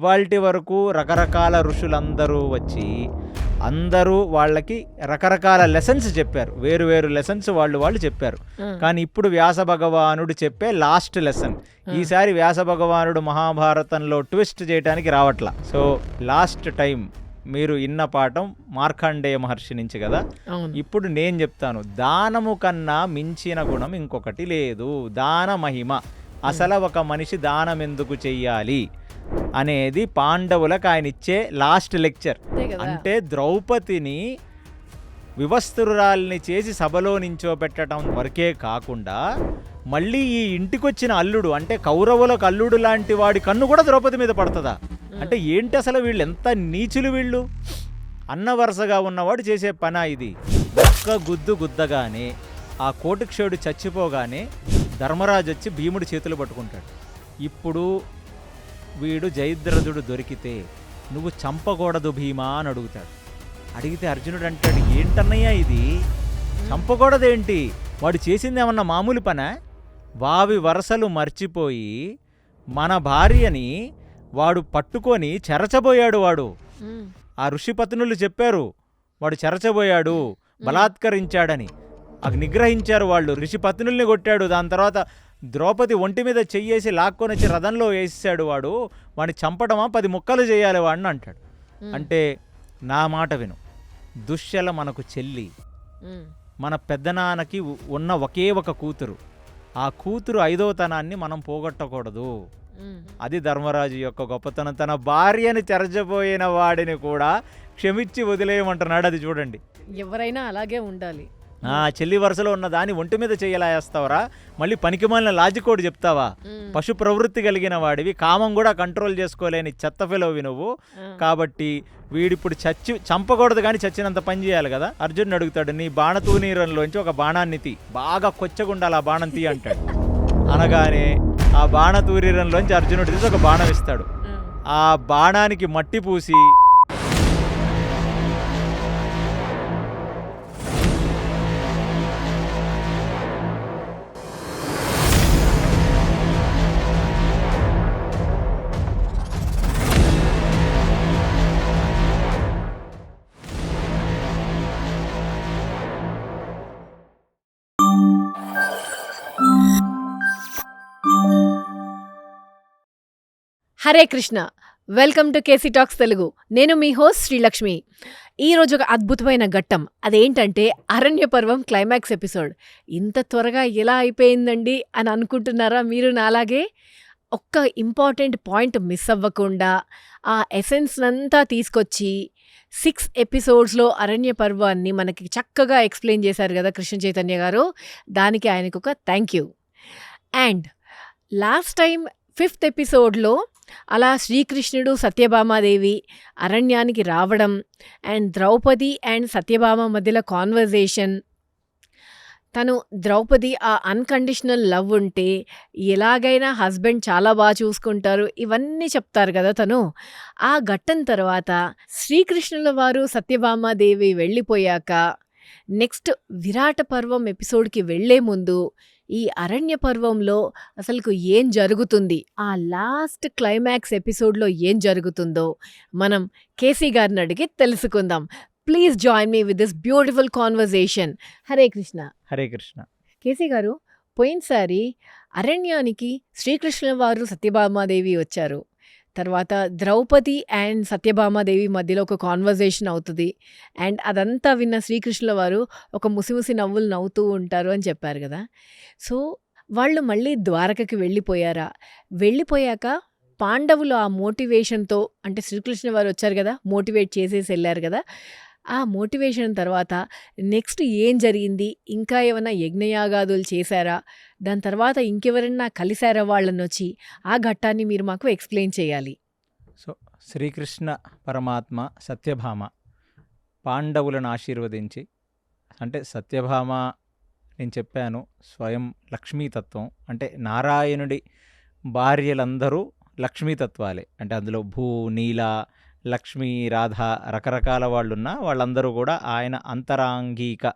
ఇవాల్టి వరకు రకరకాల ఋషులందరూ వచ్చి అందరూ వాళ్ళకి రకరకాల లెసన్స్ చెప్పారు, వేరు వేరు లెసన్స్ వాళ్ళు చెప్పారు. కానీ ఇప్పుడు వ్యాస భగవానుడు చెప్పే లాస్ట్ లెసన్. ఈసారి వ్యాస భగవానుడు మహాభారతంలో ట్విస్ట్ చేయడానికి రావట్లా. సో లాస్ట్ టైం మీరు ఇన్న పాఠం మార్కండేయ మహర్షి నుంచి కదా. ఇప్పుడు నేను చెప్తాను, దానము కన్నా మించిన గుణం ఇంకొకటి లేదు. దాన మహిమ, అసలు ఒక మనిషి దానం ఎందుకు చెయ్యాలి అనేది పాండవులకు ఆయన ఇచ్చే లాస్ట్ లెక్చర్. అంటే ద్రౌపదిని వివస్త్రురాల్ని చేసి సభలో నించోబెట్టడం వరకే కాకుండా మళ్ళీ ఈ ఇంటికొచ్చిన అల్లుడు అంటే కౌరవులకు అల్లుడు లాంటి వాడి కన్ను కూడా ద్రౌపది మీద పడుతుందా? అంటే ఏంటి అసలు వీళ్ళు ఎంత నీచులు వీళ్ళు. అన్న వరుసగా ఉన్నవాడు చేసే పనా ఇది? ఒక్క గుద్దగానే ఆ కోటిక్షుడు చచ్చిపోగానే ధర్మరాజు వచ్చి భీముడి చేతులు పట్టుకుంటాడు. ఇప్పుడు వీడు జయద్రథుడు దొరికితే నువ్వు చంపకూడదు భీమా అని అడుగుతాడు. అడిగితే అర్జునుడు అంటాడు, ఏంటన్నయ్యా ఇది, చంపకూడదేంటి, వాడు చేసింది ఏమన్నా మామూలు పనా? వావి వరసలు మర్చిపోయి మన భార్యని వాడు పట్టుకొని చెరచబోయాడు. వాడు ఆ ఋషిపత్నులు చెప్పారు వాడు చెరచబోయాడు, బలాత్కరించాడని. నిగ్రహించారు వాళ్ళు, ఋషిపత్నుల్ని కొట్టాడు. దాని తర్వాత ద్రౌపది ఒంటి మీద చెయ్యేసి లాక్కొని వచ్చి రథంలో వేసాడు. వాడిని చంపడమా, 10 ముక్కలు చేయాలి వాడిని అంటాడు. అంటే నా మాట విను, దుశ్శల మనకు చెల్లి, మన పెద్దనాన్నకి ఉన్న ఒకే ఒక కూతురు. ఆ కూతురు 5వ తనాన్ని మనం పోగొట్టకూడదు. అది ధర్మరాజు యొక్క గొప్పతనం. తన భార్యని చెరచబోయిన వాడిని కూడా క్షమించి వదిలేయమంటున్నాడు. అది చూడండి, ఎవరైనా అలాగే ఉండాలి. చెల్లి వరుసలో ఉన్న దాన్ని ఒంటి మీద చెయ్యలా వేస్తావరా? మళ్ళీ పనికిమాలిన లాజికోడు చెప్తావా? పశు ప్రవృత్తి కలిగిన వాడివి, కామం కూడా కంట్రోల్ చేసుకోలేని చెత్త ఫెలోవి నువ్వు. కాబట్టి వీడిప్పుడు చంపకూడదు కానీ చచ్చినంత పని చేయాలి కదా. అర్జునుడు అడుగుతాడు, నీ బాణతూనీరంలోంచి ఒక బాణాన్ని తీ, బాగా కొచ్చగుండాలి ఆ బాణం తీ అంటాడు. అనగానే ఆ బాణతూరీరంలోంచి అర్జునుడు తీసి ఒక బాణం ఇస్తాడు. ఆ బాణానికి మట్టి పూసి Hare Krishna, welcome to KC talks Telugu. నేను మీ హోస్ట్ శ్రీలక్ష్మి. ఈరోజు ఒక అద్భుతమైన ఘట్టం, అదేంటంటే అరణ్య పర్వం క్లైమాక్స్ ఎపిసోడ్. ఇంత త్వరగా ఎలా అయిపోయిందండి అని అనుకుంటున్నారా మీరు నాలాగే? ఒక్క ఇంపార్టెంట్ పాయింట్ మిస్ అవ్వకుండా ఆ ఎసెన్స్నంతా తీసుకొచ్చి 6 ఎపిసోడ్స్లో అరణ్య పర్వాన్ని మనకి చక్కగా ఎక్స్ప్లెయిన్ చేశారు కదా కృష్ణ చైతన్య గారు. దానికి ఆయనకు ఒక thank you. And last time 5th ఎపిసోడ్లో అలా శ్రీకృష్ణుడు సత్యభామాదేవి అరణ్యానికి రావడం అండ్ ద్రౌపది అండ్ సత్యభామ మధ్యలో కాన్వర్జేషన్, తను ద్రౌపది ఆ అన్కండిషనల్ లవ్ ఉంటే ఎలాగైనా హస్బెండ్ చాలా బాగా చూసుకుంటారు, ఇవన్నీ చెప్తారు కదా తను. ఆ ఘట్టం తర్వాత శ్రీకృష్ణుల వారు సత్యభామాదేవి వెళ్ళిపోయాక నెక్స్ట్ విరాట పర్వం ఎపిసోడ్కి వెళ్లే ముందు ఈ అరణ్య పర్వంలో అసలుకు ఏం జరుగుతుంది, ఆ లాస్ట్ క్లైమాక్స్ ఎపిసోడ్లో ఏం జరుగుతుందో మనం కేసీ గారిని అడిగి తెలుసుకుందాం. Please join me with this beautiful conversation. Hare Krishna. Hare Krishna. KC గారు, పోయినసారి అరణ్యానికి శ్రీకృష్ణుల వారు సత్యభామాదేవి వచ్చారు. తర్వాత ద్రౌపది అండ్ సత్యభామాదేవి మధ్యలో ఒక కాన్వర్జేషన్ అవుతుంది. అండ్ అదంతా విన్న శ్రీకృష్ణుల వారు ఒక ముసిముసి నవ్వులు నవ్వుతూ ఉంటారు అని చెప్పారు కదా. సో వాళ్ళు మళ్ళీ ద్వారకకి వెళ్ళిపోయారా? వెళ్ళిపోయాక పాండవులు ఆ మోటివేషన్తో, అంటే శ్రీకృష్ణ వారు వచ్చారు కదా, మోటివేట్ చేసేసి వెళ్ళారు కదా, ఆ మోటివేషన్ తర్వాత నెక్స్ట్ ఏం జరిగింది? ఇంకా ఏమైనా యజ్ఞయాగాదులు చేశారా? దాని తర్వాత ఇంకెవరన్నా కలిశారా వాళ్ళని వచ్చి? ఆ ఘట్టాన్ని మీరు మాకు ఎక్స్ప్లెయిన్ చేయాలి. సో శ్రీకృష్ణ పరమాత్మ సత్యభామ పాండవులను ఆశీర్వదించి, అంటే సత్యభామ నేను చెప్పాను స్వయం లక్ష్మీతత్వం, అంటే నారాయణుడి భార్యలందరూ లక్ష్మీతత్వాలే. అంటే అందులో భూ, నీల, లక్ష్మీ, రాధ రకరకాల వాళ్ళున్నా వాళ్ళందరూ కూడా ఆయన అంతరాంగీక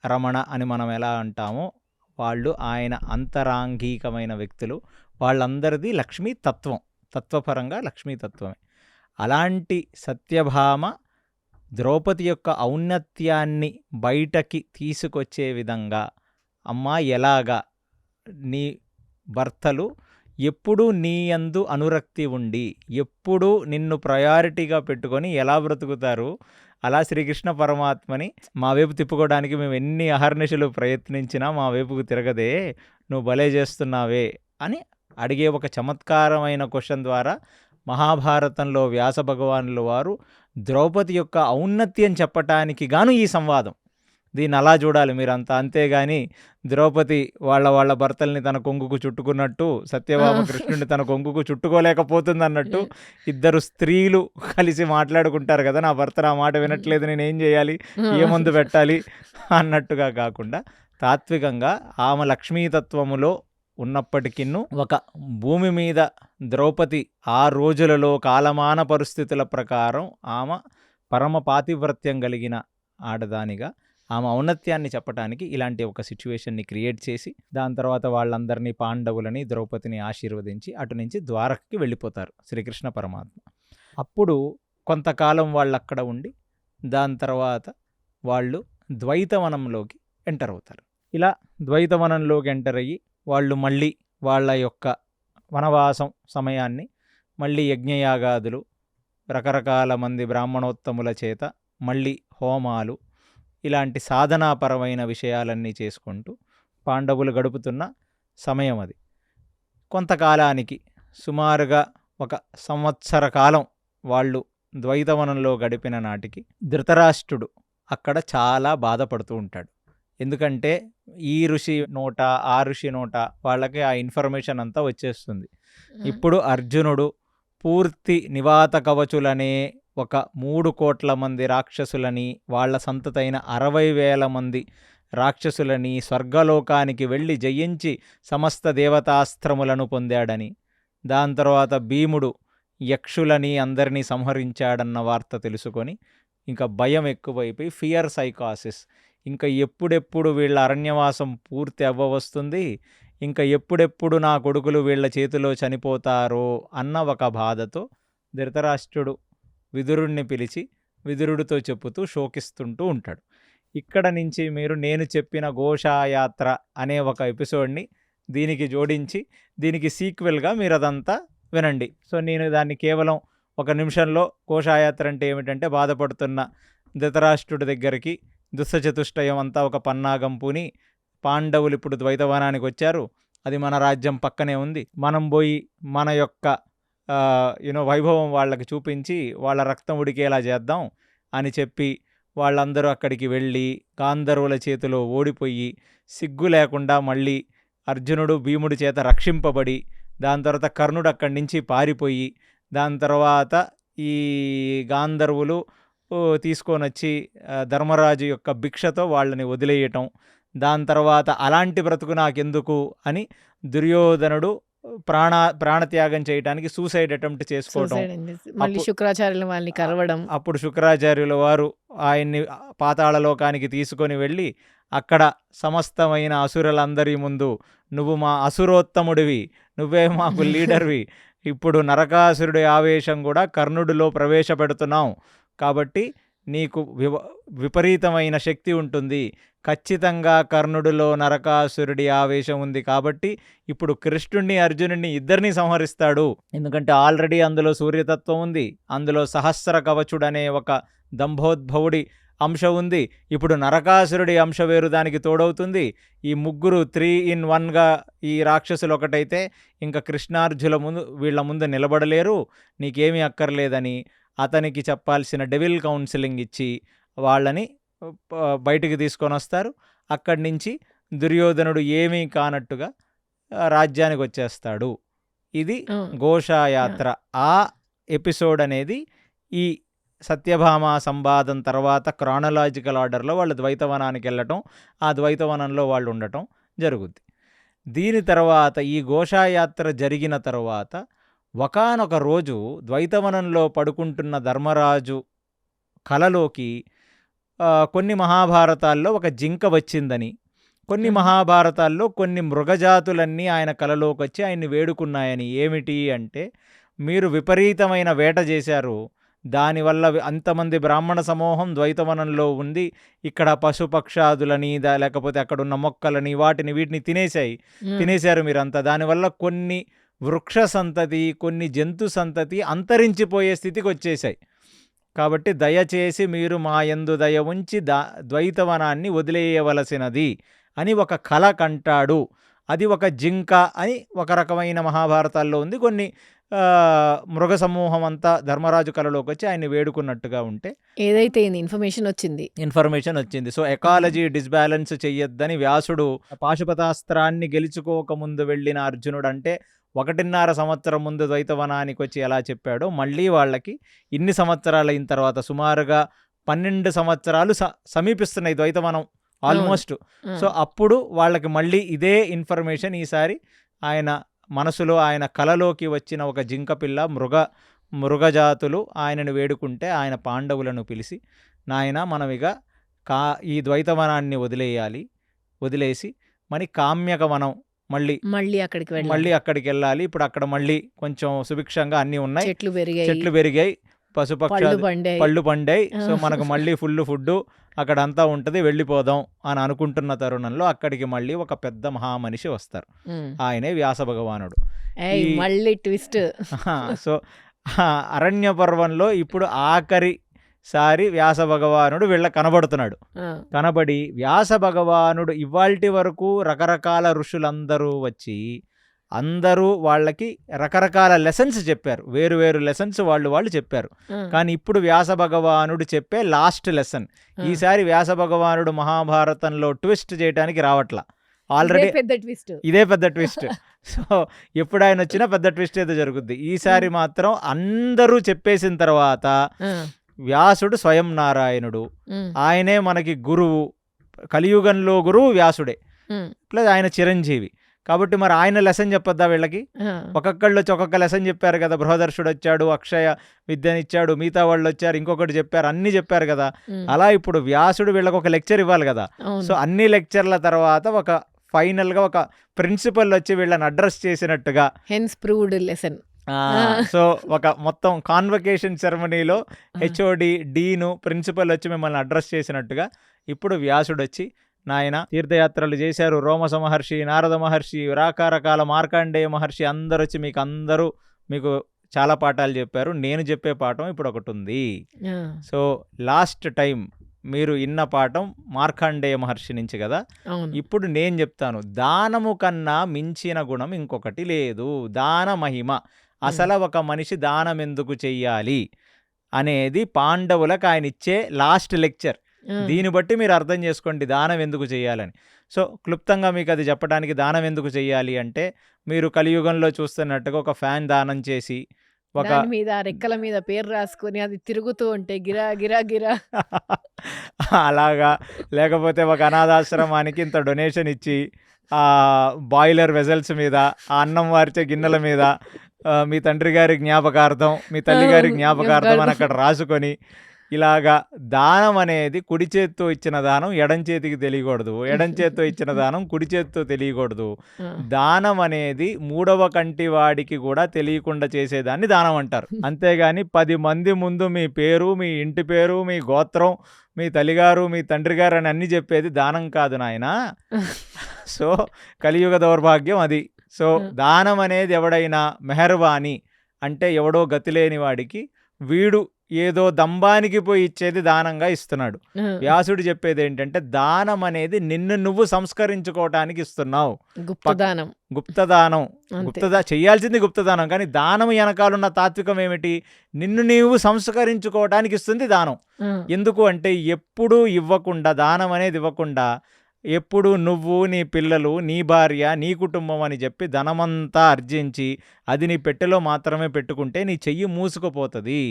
రమణ అని మనం ఎలా అంటామో వాళ్ళు ఆయన అంతరాంగీకమైన వ్యక్తులు. వాళ్ళందరిది లక్ష్మీ తత్వం. తత్వపరంగా లక్ష్మీతత్వమే. అలాంటి సత్యభామ ద్రౌపది యొక్క ఔన్నత్యాన్ని బయటకి తీసుకొచ్చే విధంగా, అమ్మా ఎలాగా నీ భర్తలు ఎప్పుడూ నీ యందు అనురక్తి ఉండి ఎప్పుడూ నిన్ను ప్రయారిటీగా పెట్టుకొని ఎలా బ్రతుకుతారు, అలా శ్రీకృష్ణ పరమాత్మని మా వైపు తిప్పుకోవడానికి మేము ఎన్ని అహర్నిశలు ప్రయత్నించినా మా వైపుకు తిరగదే, నువ్వు భలే చేస్తున్నావే అని అడిగే ఒక చమత్కారమైన క్వశ్చన్ ద్వారా మహాభారతంలో వ్యాస భగవానుల వారు ద్రౌపది యొక్క ఔన్నత్యం చెప్పటానికి గాను ఈ సంవాదం. దీన్ని అలా చూడాలి మీరంతా. అంతేగాని ద్రౌపది వాళ్ళ భర్తల్ని తన కొంగుకు చుట్టుకున్నట్టు సత్యభామ కృష్ణుడిని తన కొంగుకు చుట్టుకోలేకపోతుంది అన్నట్టు ఇద్దరు స్త్రీలు కలిసి మాట్లాడుకుంటారు కదా, నా భర్త నా మాట వినట్లేదు, నేనేం చేయాలి, ఏ మందు పెట్టాలి అన్నట్టుగా కాకుండా తాత్వికంగా ఆమె లక్ష్మీతత్వములో ఉన్నప్పటికీ ఒక భూమి మీద ద్రౌపది ఆ రోజులలో కాలమాన పరిస్థితుల ప్రకారం ఆమె పరమ పాతివ్రత్యం కలిగిన ఆడదానిగా ఆమె ఔన్నత్యాన్ని చెప్పడానికి ఇలాంటి ఒక సిచ్యువేషన్ని క్రియేట్ చేసి దాని తర్వాత వాళ్ళందరినీ పాండవులని ద్రౌపదిని ఆశీర్వదించి అటు నుంచి ద్వారకకి వెళ్ళిపోతారు శ్రీకృష్ణ పరమాత్మ. అప్పుడు కొంతకాలం వాళ్ళు అక్కడ ఉండి దాని తర్వాత వాళ్ళు ద్వైతవనంలోకి ఎంటర్ అవుతారు. ఇలా ద్వైతవనంలోకి ఎంటర్ అయ్యి వాళ్ళు మళ్ళీ వాళ్ళ యొక్క వనవాసం సమయాన్ని మళ్ళీ యజ్ఞయాగాదులు రకరకాల మంది బ్రాహ్మణోత్తముల చేత మళ్ళీ హోమాలు ఇలాంటి సాధనాపరమైన విషయాలన్నీ చేసుకుంటూ పాండవులు గడుపుతున్న సమయం అది. కొంతకాలానికి సుమారుగా 1 సంవత్సర కాలం వాళ్ళు ద్వైతవనంలో గడిపిన నాటికి ధృతరాష్ట్రుడు అక్కడ చాలా బాధపడుతూ ఉంటాడు. ఎందుకంటే ఈ ఋషి నోట ఆ ఋషి నోట వాళ్ళకి ఆ ఇన్ఫర్మేషన్ అంతా వచ్చేస్తుంది. ఇప్పుడు అర్జునుడు పూర్తి నివాత కవచులనే ఒక 3 కోట్ల మంది రాక్షసులని, వాళ్ళ సంతతైన 60,000 మంది రాక్షసులని స్వర్గలోకానికి వెళ్ళి జయించి సమస్త దేవతాస్త్రములను పొందాడని, దాని తర్వాత భీముడు యక్షులని అందరినీ సంహరించాడన్న వార్త తెలుసుకొని ఇంకా భయం ఎక్కువైపోయి ఫియర్ సైకాసిస్, ఇంకా ఎప్పుడెప్పుడు వీళ్ళ అరణ్యవాసం పూర్తి అవ్వవస్తుంది, ఇంకా ఎప్పుడెప్పుడు నా కొడుకులు వీళ్ళ చేతిలో చనిపోతారో అన్న ఒక బాధతో ధృతరాష్ట్రుడు విదురుణ్ణి పిలిచి విదురుడితో చెప్పుతూ శోకిస్తుంటూ ఉంటాడు. ఇక్కడ నుంచి మీరు నేను చెప్పిన ఘోషాయాత్ర అనే ఒక ఎపిసోడ్ని దీనికి జోడించి దీనికి సీక్వెల్గా మీరు అదంతా వినండి. సో నేను దాన్ని కేవలం 1 నిమిషంలో ఘోషాయాత్ర అంటే ఏమిటంటే బాధపడుతున్న ధృతరాష్ట్రుడి దగ్గరికి దుస్సచతుష్టయం అంతా ఒక పన్నాగం పూని పాండవులు ఇప్పుడు ద్వైతవనానికి వచ్చారు, అది మన రాజ్యం పక్కనే ఉంది, మనం పోయి మన యొక్క వైభవం వాళ్ళకి చూపించి వాళ్ళ రక్తం ఉడికేలా చేద్దాం అని చెప్పి వాళ్ళందరూ అక్కడికి వెళ్ళి గాంధర్వుల చేతిలో ఓడిపోయి సిగ్గు లేకుండా మళ్ళీ అర్జునుడు భీముడి చేత రక్షింపబడి దాని తర్వాత కర్ణుడు అక్కడి నుంచి పారిపోయి దాని తర్వాత ఈ గాంధర్వులు తీసుకొని వచ్చి ధర్మరాజు యొక్క భిక్షతో వాళ్ళని వదిలేయటం, దాని తర్వాత అలాంటి బ్రతుకు నాకెందుకు అని దుర్యోధనుడు ప్రాణత్యాగం చేయడానికి సూసైడ్ అటెంప్ట్ చేసుకోవటం, మళ్ళీ శుక్రాచార్యుల వాళ్ళని కలవడం, అప్పుడు శుక్రాచార్యుల వారు ఆయన్ని పాతాళలోకానికి తీసుకొని వెళ్ళి అక్కడ సమస్తమైన అసురులందరి ముందు నువ్వు మా అసురోత్తముడివి, నువ్వే మాకు లీడర్వి, ఇప్పుడు నరకాసురుడి ఆవేశం కూడా కర్ణుడిలో ప్రవేశపెడుతున్నాం కాబట్టి నీకు విపరీతమైన శక్తి ఉంటుంది, ఖచ్చితంగా కర్ణుడిలో నరకాసురుడి ఆవేశం ఉంది కాబట్టి ఇప్పుడు కృష్ణుడిని అర్జునుడిని ఇద్దరిని సంహరిస్తాడు. ఎందుకంటే ఆల్రెడీ అందులో సూర్యతత్వం ఉంది, అందులో సహస్ర కవచుడనే ఒక దంభోద్భవుడి అంశ ఉంది, ఇప్పుడు నరకాసురుడి అంశ వేరు దానికి తోడవుతుంది. ఈ ముగ్గురు 3 in 1గా ఈ రాక్షసులు ఒకటైతే ఇంకా కృష్ణార్జుల ముందు వీళ్ళ ముందు నిలబడలేరు, నీకేమీ అక్కర్లేదని అతనికి చెప్పాల్సిన డెవిల్ కౌన్సిలింగ్ ఇచ్చి వాళ్ళని బయటికి తీసుకొని వస్తారు. అక్కడి నుంచి దుర్యోధనుడు ఏమీ కానట్టుగా రాజ్యానికి వచ్చేస్తాడు. ఇది ఘోషాయాత్ర. ఆ ఎపిసోడ్ అనేది ఈ సత్యభామ సంవాదం తర్వాత క్రానలాజికల్ ఆర్డర్లో వాళ్ళు ద్వైతవనానికి వెళ్ళటం, ఆ ద్వైతవనంలో వాళ్ళు ఉండటం జరుగుద్ది. దీని తర్వాత ఈ ఘోషాయాత్ర జరిగిన తర్వాత ఒకానొక రోజు ద్వైతవనంలో పడుకుంటున్న ధర్మరాజు కలలోకి కొన్ని మహాభారతాల్లో ఒక జింక వచ్చిందని, కొన్ని మహాభారతాల్లో కొన్ని మృగజాతులన్నీ ఆయన కలలోకి వచ్చి ఆయన్ని వేడుకున్నాయని. ఏమిటి అంటే మీరు విపరీతమైన వేట చేశారు, దానివల్ల అంతమంది బ్రాహ్మణ సమూహం ద్వైతవనంలో ఉంది, ఇక్కడ పశుపక్షాదులని లేకపోతే అక్కడున్న మొక్కలని వీటిని తినేశారు మీరంతా. దానివల్ల కొన్ని వృక్ష సంతతి, కొన్ని జంతు సంతతి అంతరించిపోయే స్థితికి వచ్చేసాయి. కాబట్టి దయచేసి మీరు మా యందు దయ ఉంచి ద్వైతవనాన్ని వదిలేయవలసినది అని ఒక కల కంటాడు. అది ఒక జింక అని ఒక రకమైన మహాభారతాల్లో ఉంది. కొన్ని మృగ సమూహం అంతా ధర్మరాజు కలలోకి వచ్చి ఆయన్ని వేడుకున్నట్టుగా ఉంటే ఏదైతే ఇన్ఫర్మేషన్ వచ్చింది. సో ఎకాలజీ డిస్బ్యాలెన్స్ చెయ్యొద్దని వ్యాసుడు పాశుపతాస్త్రాన్ని గెలుచుకోకముందు వెళ్ళిన అర్జునుడు అంటే 1.5 సంవత్సరం ముందు ద్వైతవనానికి వచ్చి ఎలా చెప్పాడో మళ్ళీ వాళ్ళకి ఇన్ని సంవత్సరాలు అయిన తర్వాత సుమారుగా 12 సంవత్సరాలు సమీపిస్తున్నాయి ద్వైతవనం ఆల్మోస్ట్. సో అప్పుడు వాళ్ళకి మళ్ళీ ఇదే ఇన్ఫర్మేషన్ ఈసారి ఆయన మనసులో, ఆయన కలలోకి వచ్చిన ఒక జింక పిల్ల మృగజాతులు ఆయనను వేడుకుంటే ఆయన పాండవులను పిలిచి, నాయన మనమిగా ఈ ద్వైతవనాన్ని వదిలేసి మన కామ్యక వనం మళ్ళీ అక్కడికి వెళ్ళాలి. ఇప్పుడు అక్కడ మళ్ళీ కొంచెం సుభిక్షంగా అన్నీ ఉన్నాయి, చెట్లు పెరిగాయి, పశుపక్షాలు పళ్ళు పండాయి. సో మనకు మళ్ళీ ఫుల్ ఫుడ్ అక్కడంతా ఉంటుంది, వెళ్ళిపోదాం అని అనుకుంటున్న తరుణంలో అక్కడికి మళ్ళీ ఒక పెద్ద మహామనిషి వస్తారు. ఆయనే వ్యాస భగవానుడు. మళ్ళీ ట్విస్ట్. సో అరణ్య పర్వంలో ఇప్పుడు ఆఖరిసారి వ్యాస భగవానుడు కనబడుతున్నాడు. కనబడి వ్యాస భగవానుడు ఇవాల్టి వరకు రకరకాల ఋషులందరూ వచ్చి అందరూ వాళ్ళకి రకరకాల లెసన్స్ చెప్పారు, వేరు లెసన్స్ వాళ్ళు చెప్పారు. కానీ ఇప్పుడు వ్యాస భగవానుడు చెప్పే లాస్ట్ లెసన్. ఈసారి వ్యాస భగవానుడు మహాభారతంలో ట్విస్ట్ చేయడానికి రావట్లా, ఆల్రెడీ ఇదే పెద్ద ట్విస్ట్. సో ఎప్పుడు ఆయన వచ్చినా పెద్ద ట్విస్ట్ ఏదో జరుగుద్ది. ఈసారి మాత్రం అందరూ చెప్పేసిన తర్వాత వ్యాసుడు స్వయం నారాయణుడు, ఆయనే మనకి గురువు, కలియుగంలో గురువు వ్యాసుడే, ప్లస్ ఆయన చిరంజీవి. కాబట్టి మరి ఆయన లెసన్ చెప్పొద్దా వీళ్ళకి? ఒక్కొక్కళ్ళు వచ్చి ఒక్కొక్క లెసన్ చెప్పారు కదా. బృహదర్శుడు వచ్చాడు, అక్షయ విద్యనిచ్చాడు, మిగతా వాళ్ళు వచ్చారు, ఇంకొకటి చెప్పారు, అన్ని చెప్పారు కదా. అలా ఇప్పుడు వ్యాసుడు వీళ్ళకి ఒక లెక్చర్ ఇవ్వాలి కదా. సో అన్ని లెక్చర్ల తర్వాత ఒక ఫైనల్గా ఒక ప్రిన్సిపల్ వచ్చి వీళ్ళని అడ్రస్ చేసినట్టుగా సో ఒక మొత్తం కాన్వకేషన్ సెరమనీలో హెచ్ఓడి, డీను, ప్రిన్సిపల్ వచ్చి మిమ్మల్ని అడ్రస్ చేసినట్టుగా ఇప్పుడు వ్యాసుడు వచ్చి, నాయన తీర్థయాత్రలు చేశారు, రోమస మహర్షి, నారద మహర్షి, రకరకాల మార్కండేయ మహర్షి అందరూ వచ్చి మీకు చాలా పాఠాలు చెప్పారు. నేను చెప్పే పాఠం ఇప్పుడు ఒకటి ఉంది. సో లాస్ట్ టైం మీరు ఇన్న పాఠం మార్కండేయ మహర్షి నుంచి కదా, ఇప్పుడు నేను చెప్తాను. దానము కన్నా మించిన గుణం ఇంకొకటి లేదు. దాన మహిమ, అసలు ఒక మనిషి దానం ఎందుకు చెయ్యాలి అనేది పాండవులకు ఆయన ఇచ్చే లాస్ట్ లెక్చర్. దీన్ని బట్టి మీరు అర్థం చేసుకోండి దానం ఎందుకు చెయ్యాలని. సో క్లుప్తంగా మీకు అది చెప్పడానికి, దానం ఎందుకు చెయ్యాలి అంటే, మీరు కలియుగంలో చూస్తున్నట్టుగా ఒక ఫ్యాన్ దానం చేసి ఒక మీద రెక్కల మీద పేరు రాసుకొని అది తిరుగుతూ ఉంటే గిరా గిరా గిరా అలాగా, లేకపోతే ఒక అనాథాశ్రమానికి ఇంత డొనేషన్ ఇచ్చి ఆ బాయిలర్ వెజల్స్ మీద, ఆ అన్నం వార్చే గిన్నెల మీద మీ తండ్రి గారి జ్ఞాపకార్థం, మీ తల్లి గారి జ్ఞాపకార్థం అని అక్కడ రాసుకొని, ఇలాగా దానం అనేది కుడి చేత్తో ఇచ్చిన దానం ఎడం చేతికి తెలియకూడదు, ఎడం చేత్తో ఇచ్చిన దానం కుడి చేత్తో తెలియకూడదు. దానం అనేది మూడవ కంటి వాడికి కూడా తెలియకుండా చేసేదాన్ని దానం అంటారు. అంతేగాని 10 మంది ముందు మీ పేరు, మీ ఇంటి పేరు, మీ గోత్రం, మీ తల్లిగారు, మీ తండ్రి గారు అని అన్ని చెప్పేది దానం కాదు నాయనా. సో కలియుగ దౌర్భాగ్యం అది. సో దానం అనేది ఎవడైనా మెహర్బానీ అంటే ఎవడో గతి లేని వాడికి వీడు ఏదో దంబానికి పోయి ఇచ్చేది దానంగా ఇస్తున్నాడు. వ్యాసుడు చెప్పేది ఏంటంటే, దానం అనేది నిన్ను నువ్వు సంస్కరించుకోవటానికి ఇస్తున్నావు. గుప్తదానం చెయ్యాల్సింది గుప్తదానం. కానీ దానం వెనకాలన్న తాత్వికం ఏమిటి? నిన్ను నీవు సంస్కరించుకోవటానికి ఇస్తుంది దానం. ఎందుకు అంటే, ఎప్పుడూ ఇవ్వకుండా, దానం అనేది ఇవ్వకుండా, ఎప్పుడు నువ్వు, నీ పిల్లలు, నీ భార్య, నీ కుటుంబం అని చెప్పి ధనమంతా ఆర్జించి అది నీ పెట్టెలో మాత్రమే పెట్టుకుంటే నీ చెయ్యి మూసుకుపోతుంది.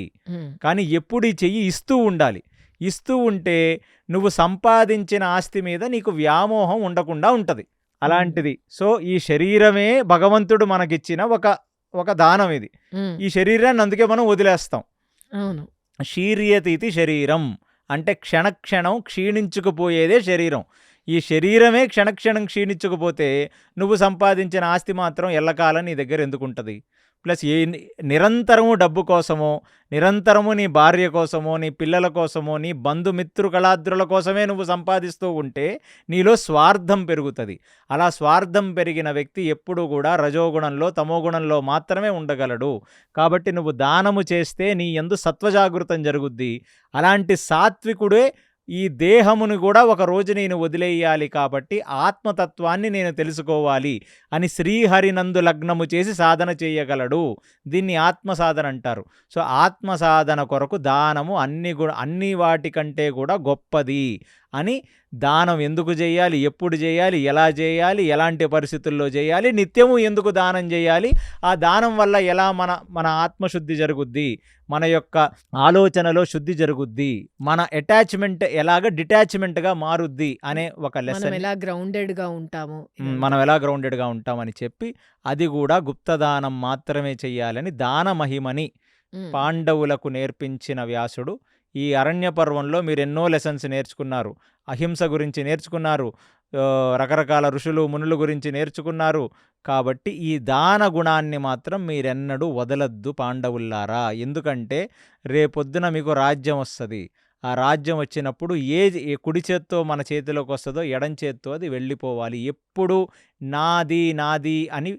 కానీ ఎప్పుడు ఈ చెయ్యి ఇస్తూ ఉండాలి. ఇస్తూ ఉంటే నువ్వు సంపాదించిన ఆస్తి మీద నీకు వ్యామోహం ఉండకుండా ఉంటుంది. అలాంటిది. సో ఈ శరీరమే భగవంతుడు మనకిచ్చిన ఒక దానం ఇది. ఈ శరీరాన్ని అందుకే మనం వదిలేస్తాం. శీర్యతీతి శరీరం అంటే క్షణక్షణం క్షీణించుకుపోయేదే శరీరం. ఈ శరీరమే క్షణక్షణం క్షీణించకపోతే నువ్వు సంపాదించిన ఆస్తి మాత్రం ఎల్లకాలం నీ దగ్గర ఎందుకు ఉంటుంది? ప్లస్ నిరంతరము డబ్బు కోసమో, నిరంతరము నీ భార్య కోసమో, నీ పిల్లల కోసమో, నీ బంధుమిత్రుకళాద్రుల కోసమే నువ్వు సంపాదిస్తూ ఉంటే నీలో స్వార్థం పెరుగుతుంది. అలా స్వార్థం పెరిగిన వ్యక్తి ఎప్పుడూ కూడా రజోగుణంలో, తమోగుణంలో మాత్రమే ఉండగలడు. కాబట్టి నువ్వు దానము చేస్తే నీ యందు సత్వజాగృతం జరుగుద్ది. అలాంటి సాత్వికుడే ఈ దేహమును కూడా ఒక రోజు నేను వదిలేయాలి, కాబట్టి ఆత్మతత్వాన్ని నేను తెలుసుకోవాలి అని శ్రీహరినందు లగ్నము చేసి సాధన చేయగలడు. దీన్ని ఆత్మసాధన అంటారు. సో ఆత్మసాధన కొరకు దానము అన్ని వాటికంటే కూడా గొప్పది అని, దానం ఎందుకు చేయాలి, ఎప్పుడు చేయాలి, ఎలా చేయాలి, ఎలాంటి పరిస్థితుల్లో చేయాలి, నిత్యము ఎందుకు దానం చేయాలి, ఆ దానం వల్ల ఎలా మన ఆత్మశుద్ధి జరుగుద్ది, మన యొక్క ఆలోచనలో శుద్ధి జరుగుద్ది, మన అటాచ్మెంట్ ఎలాగ డిటాచ్మెంట్గా మారుద్ది అనే ఒక లెసన్, ఎలా గ్రౌండెడ్గా ఉంటాము, మనం ఎలా గ్రౌండెడ్గా ఉంటామని చెప్పి, అది కూడా గుప్తదానం మాత్రమే చెయ్యాలని దాన మహిమని పాండవులకు నేర్పించిన వ్యాసుడు. ఈ అరణ్య పర్వంలో మీరు ఎన్నో లెసన్స్ నేర్చుకున్నారు. అహింస గురించి నేర్చుకున్నారు, రకరకాల ఋషులు మునుల గురించి నేర్చుకున్నారు. కాబట్టి ఈ దాన గుణాన్ని మాత్రం మీరెన్నడూ వదలద్దు పాండవుల్లారా. ఎందుకంటే రేపొద్దున మీకు రాజ్యం వస్తుంది. ఆ రాజ్యం వచ్చినప్పుడు ఏ కుడి చేత్తో మన చేతిలోకి వస్తుందో ఎడం చేత్తో అది వెళ్ళిపోవాలి. ఎప్పుడు నాది నాది అని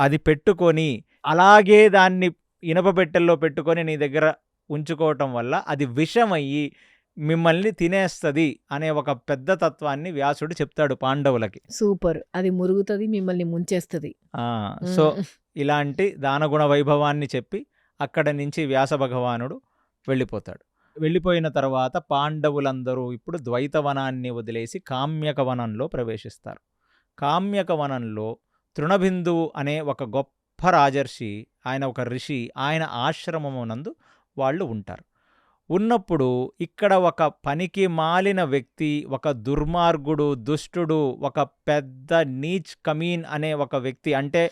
అది పెట్టుకొని, అలాగే దాన్ని ఇనప పెట్టెల్లో పెట్టుకొని నీ దగ్గర ఉంచుకోవటం వల్ల అది విషమయ్యి మిమ్మల్ని తినేస్తుంది అనే ఒక పెద్ద తత్వాన్ని వ్యాసుడు చెప్తాడు పాండవులకి. సూపర్. అది మురుగుతుంది, మిమ్మల్ని ముంచేస్తుంది. సో ఇలాంటి దానగుణ వైభవాన్ని చెప్పి అక్కడి నుంచి వ్యాస భగవానుడు వెళ్ళిపోతాడు. వెళ్ళిపోయిన తర్వాత పాండవులందరూ ఇప్పుడు ద్వైతవనాన్ని వదిలేసి కామ్యక వనంలో ప్రవేశిస్తారు. కామ్యక వనంలో తృణబిందువు అనే ఒక గొప్ప రాజర్షి, ఆయన ఒక ఋషి, ఆయన ఆశ్రమమునందు వాళ్ళు ఉంటారు. ఉన్నప్పుడు ఇక్కడ ఒక పనికి మాలిన వ్యక్తి, ఒక దుర్మార్గుడు, దుష్టుడు, ఒక పెద్ద నీచ్ కమీన్ అనే ఒక వ్యక్తి, అంటే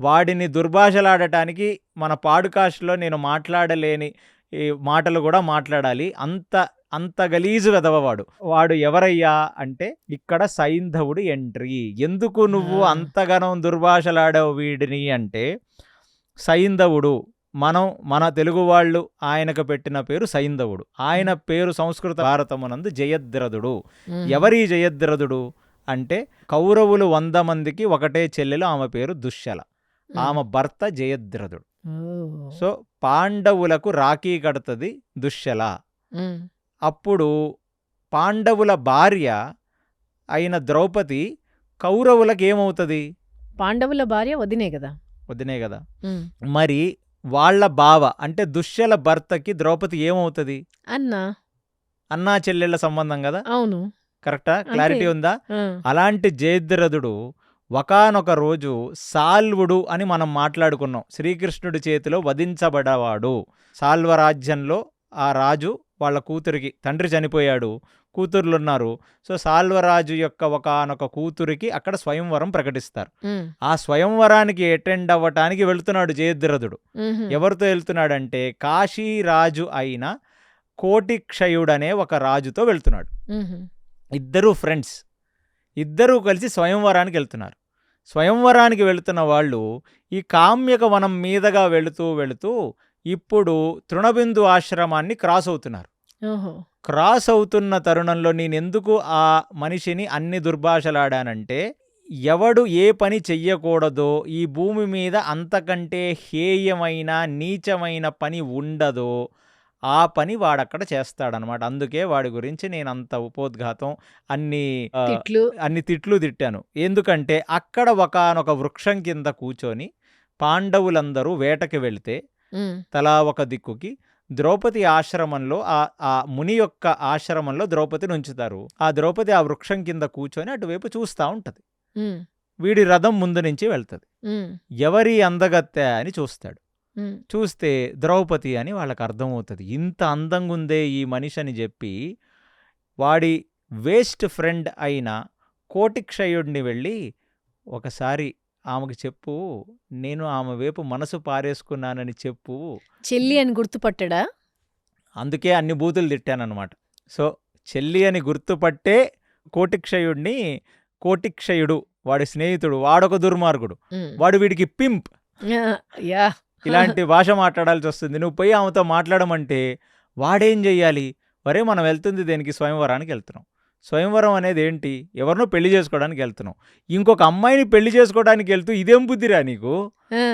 వాడిని దుర్భాషలాడటానికి మన పాడ్కాస్ట్లో నేను మాట్లాడలేని ఈ మాటలు కూడా మాట్లాడాలి, అంత గలీజు వెదవవాడు. వాడు ఎవరయ్యా అంటే ఇక్కడ సైంధవుడు ఎంట్రీ. ఎందుకు నువ్వు అంతగానం దుర్భాషలాడావు వీడిని అంటే, సైంధవుడు మన తెలుగు వాళ్ళు ఆయనకు పెట్టిన పేరు సైంధవుడు. ఆయన పేరు సంస్కృత భారతమునందు జయద్రథుడు. ఎవరి జయద్రథుడు అంటే కౌరవులు 100 మందికి ఒకటే చెల్లెలు, ఆమె పేరు దుశ్శల, ఆమె భర్త జయద్రథుడు. సో పాండవులకు రాఖీ కడుతుంది దుశ్శల. అప్పుడు పాండవుల భార్య అయిన ద్రౌపది కౌరవులకు ఏమవుతుంది? పాండవుల భార్య వదినే కదా. మరి వాళ్ళ బావ అంటే దుశ్శల భర్తకి ద్రౌపది ఏమవుతుంది? అన్నా చెల్లెళ్ళ సంబంధం కదా. అవును, కరెక్టా? క్లారిటీ ఉందా? అలాంటి జయద్రథుడు ఒకానొక రోజు సాల్వుడు అని మనం మాట్లాడుకున్నాం, శ్రీకృష్ణుడి చేతిలో వధించబడవాడు. సాల్వరాజ్యంలో ఆ రాజు వాళ్ళ కూతురికి, తండ్రి చనిపోయాడు, కూతుర్లున్నారు. సో సాల్వరాజు యొక్క ఒకానొక కూతురికి అక్కడ స్వయంవరం ప్రకటిస్తారు. ఆ స్వయంవరానికి అటెండ్ అవ్వటానికి వెళుతున్నాడు జయద్రథుడు. ఎవరితో వెళ్తున్నాడంటే కాశీరాజు అయిన కోటిక్షయుడనే ఒక రాజుతో వెళ్తున్నాడు. ఇద్దరు ఫ్రెండ్స్, ఇద్దరూ కలిసి స్వయంవరానికి వెళ్తున్నారు. స్వయంవరానికి వెళుతున్న వాళ్ళు ఈ కామ్యక వనం మీదగా వెళుతూ ఇప్పుడు తృణబిందు ఆశ్రమాన్ని క్రాస్ అవుతున్నారు. క్రాస్ అవుతున్న తరుణంలో నేనెందుకు ఆ మనిషిని అన్ని దుర్భాషలాడానంటే, ఎవడు ఏ పని చెయ్యకూడదో ఈ భూమి మీద అంతకంటే హేయమైన నీచమైన పని ఉండదో ఆ పని వాడక్కడ చేస్తాడనమాట. అందుకే వాడి గురించి నేను అంత ఉపోద్ఘాతం, అన్ని తిట్లు తిట్టాను. ఎందుకంటే అక్కడ ఒకానొక వృక్షం కింద కూర్చొని పాండవులందరూ వేటకి వెళితే తలా ఒక దిక్కుకి ద్రౌపది ఆశ్రమంలో, ఆ ముని యొక్క ఆశ్రమంలో ద్రౌపదిని ఉంచుతారు. ఆ ద్రౌపది ఆ వృక్షం కింద కూర్చొని అటువైపు చూస్తూ ఉంటది. వీడి రథం ముందు నుంచి వెళ్తుంది. ఎవరి అందగత్తె అని చూస్తాడు. చూస్తే ద్రౌపది అని వాళ్ళకి అర్థమవుతుంది. ఇంత అందంగా ఉందే ఈ మనిషి అని చెప్పి వాడి వేస్ట్ ఫ్రెండ్ అయిన కోటిక్షయుడిని వెళ్ళి, ఒకసారి ఆమెకు చెప్పు, నేను ఆమె వైపు మనసు పారేసుకున్నానని చెప్పు. చెల్లి అని గుర్తుపట్టాడా? అందుకే అన్ని బూతులు తిట్టానమాట. సో చెల్లి అని గుర్తుపట్టే కోటిక్షయుడిని, కోటిక్షయుడు వాడి స్నేహితుడు, వాడొక దుర్మార్గుడు, వాడు వీడికి పింప్. ఇలాంటి భాష మాట్లాడాల్సి వస్తుంది. నువ్వు పోయి ఆమెతో మాట్లాడమంటే వాడేం చెయ్యాలి? వరే మనం వెళ్తుంది దేనికి? స్వయంవరానికి వెళ్తున్నాం. స్వయంవరం అనేది ఏంటి? ఎవరినో పెళ్లి చేసుకోవడానికి వెళ్తున్నాం. ఇంకొక అమ్మాయిని పెళ్లి చేసుకోవడానికి వెళ్తూ ఇదేం బుద్ధిరా నీకు ఆ,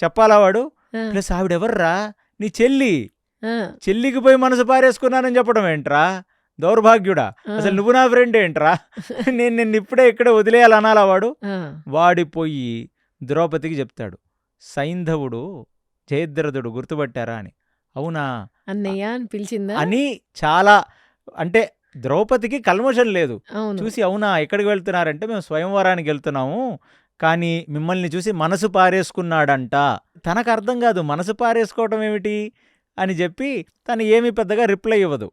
చెప్పాలా వాడు? ఆ, ప్లస్ ఆవిడెవర్రా? నీ చెల్లి. ఆ, చెల్లికి పోయి మనసు పారేసుకున్నానని చెప్పడం ఏంట్రా? దౌర్భాగ్యుడా! ఆ, అసలు నువ్వు నా ఫ్రెండ్ ఏంట్రా? నేను నిన్ను ఇప్పుడే ఇక్కడే వదిలేయాలనాలా వాడు? ఆ, వాడిపోయి ద్రౌపదికి చెప్తాడు, సైంధవుడు జయద్రథుడు గుర్తుపట్టారా అని. అవునా అన్నయ్య అని పిలిచిందా? అని చాలా అంటే ద్రౌపదికి కల్మషం లేదు. అవును. చూసి అవునా ఎక్కడికి వెళ్తున్నారంటే మేము స్వయంవరానికి వెళ్తున్నాము, కానీ మిమ్మల్ని చూసి మనసు పారేసుకున్నాడంట. తనకు అర్థం కాదు మనసు పారేసుకోవటం ఏమిటి అని చెప్పి తను ఏమీ పెద్దగా రిప్లై ఇవ్వదు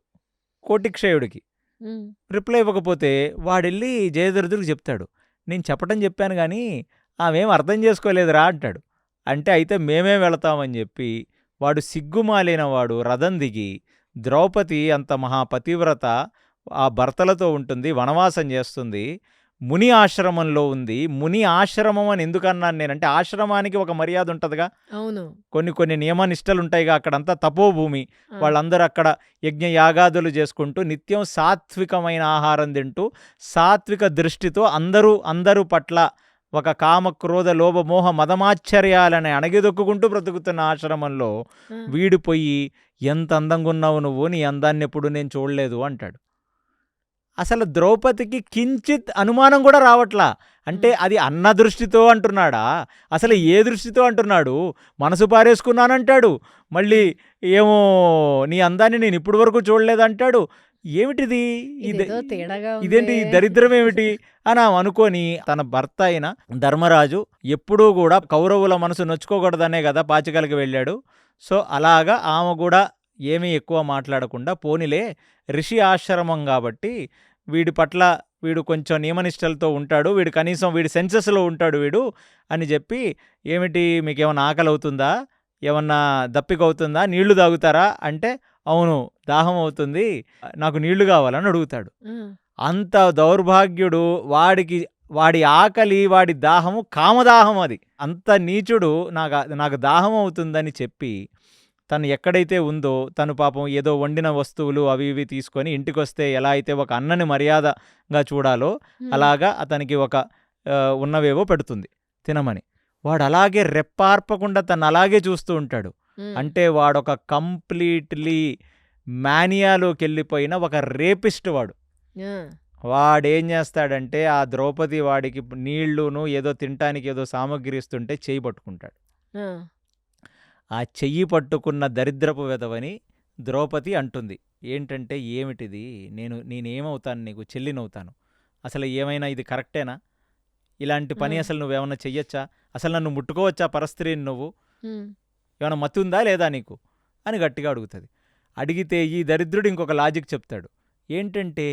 కోటిక్షయుడికి. ఉమ్, రిప్లై ఇవ్వకపోతే వాడెళ్ళి జయద్రథుడికి చెప్తాడు, నేను చెప్పాను కానీ ఆమెం అర్థం చేసుకోలేదురా అంటాడు. అంటే అయితే మేమే వెళతామని చెప్పి వాడు సిగ్గుమాలిన వాడు రథం దిగి, ద్రౌపది అంత మహాపతివ్రత ఆ భర్తలతో ఉంటుంది, వనవాసం చేస్తుంది, ముని ఆశ్రమంలో ఉంది. ముని ఆశ్రమం అని ఎందుకన్నాను నేనంటే ఆశ్రమానికి ఒక మర్యాద ఉంటుందిగా, అవును. కొన్ని నియమనిష్టలు ఉంటాయిగా. అక్కడంతా తపోభూమి, ఆ, వాళ్ళందరూ అక్కడ యజ్ఞయాగాదులు చేసుకుంటూ నిత్యం సాత్వికమైన ఆహారం తింటూ సాత్విక దృష్టితో అందరూ పట్ల ఒక కామ క్రోధ లోభ మోహ మదమాశ్చర్యాలని అణగిదొక్కుంటూ బ్రతుకుతున్న ఆశ్రమంలో ఆ, వీడు పోయి ఎంత అందంగా ఉన్నావు నువ్వు, నీ అందాన్ని ఎప్పుడు నేను చూడలేదు అంటాడు. అసలు ద్రౌపదికి కించిత్ అనుమానం కూడా రావట్లా. అంటే అది అన్న దృష్టితో అంటున్నాడా, అసలు ఏ దృష్టితో అంటున్నాడు? మనసు పారేసుకున్నానంటాడు, మళ్ళీ ఏమో నీ అందాన్ని నేను ఇప్పటి వరకు చూడలేదంటాడు. ఏమిటిది? ఇదేదో తేడాగా ఇదేంటి ఈ ఉందే. దరిద్రం ఏమిటి అని ఆమె అనుకొని తన భర్త అయిన ధర్మరాజు ఎప్పుడూ కూడా కౌరవుల మనసు నొచ్చుకోకూడదనే కదా పాచికలకి వెళ్ళాడు. సో అలాగా ఆమె కూడా ఏమీ ఎక్కువ మాట్లాడకుండా పోనిలే ఋషి ఆశ్రమం కాబట్టి వీడి పట్ల వీడు కొంచెం నియమనిష్టలతో ఉంటాడు, వీడు కనీసం వీడి సెన్సెస్లో ఉంటాడు వీడు అని చెప్పి, ఏమిటి మీకేమన్నా ఆకలి అవుతుందా, ఏమన్నా దప్పిక అవుతుందా, నీళ్లు తాగుతారా అంటే అవును దాహం అవుతుంది, నాకు నీళ్లు కావాలని అడుగుతాడు. ఆ, అంత దౌర్భాగ్యుడు వాడి ఆకలి వాడి దాహము కామదాహం. అది అంత నీచుడు నాకు దాహం అవుతుందని చెప్పి తను ఎక్కడైతే ఉందో తను పాపం ఏదో వండిన వస్తువులు అవి ఇవి తీసుకొని ఇంటికొస్తే ఎలా అయితే ఒక అన్నని మర్యాదగా చూడాలో ఉమ్, అలాగా అతనికి ఒక ఉన్నవేవో పెడుతుంది తినమని. వాడు అలాగే రెప్పార్పకుండా తను అలాగే చూస్తూ ఉంటాడు. ఉమ్, అంటే వాడొక కంప్లీట్లీ మానియాలోకి వెళ్ళిపోయిన ఒక రేపిస్ట్ వాడు. ఆ, వాడేం చేస్తాడంటే ఆ ద్రౌపది వాడికి నీళ్లును ఏదో తినటానికి ఏదో సామగ్రి ఇస్తుంటే చెయ్యి పట్టుకుంటాడు. ఆ, ఆ చెయ్యి పట్టుకున్న దరిద్రపు వెధవని ద్రౌపది అంటుంది. ఏంటంటే ఏమిటిది, నేనేమవుతాను నీకు, చెల్లినవుతాను, అసలు ఏమైనా ఇది కరెక్టేనా, ఇలాంటి పని ఆ, అసలు నువ్వేమన్నా చెయ్యొచ్చా, అసలు నన్ను ముట్టుకోవచ్చా పరస్త్రీని నువ్వు, ఉమ్, ఏమైనా మతి ఉందా లేదా నీకు అని గట్టిగా అడుగుతుంది. అడిగితే ఈ దరిద్రుడు ఇంకొక లాజిక్ చెప్తాడు. ఏంటంటే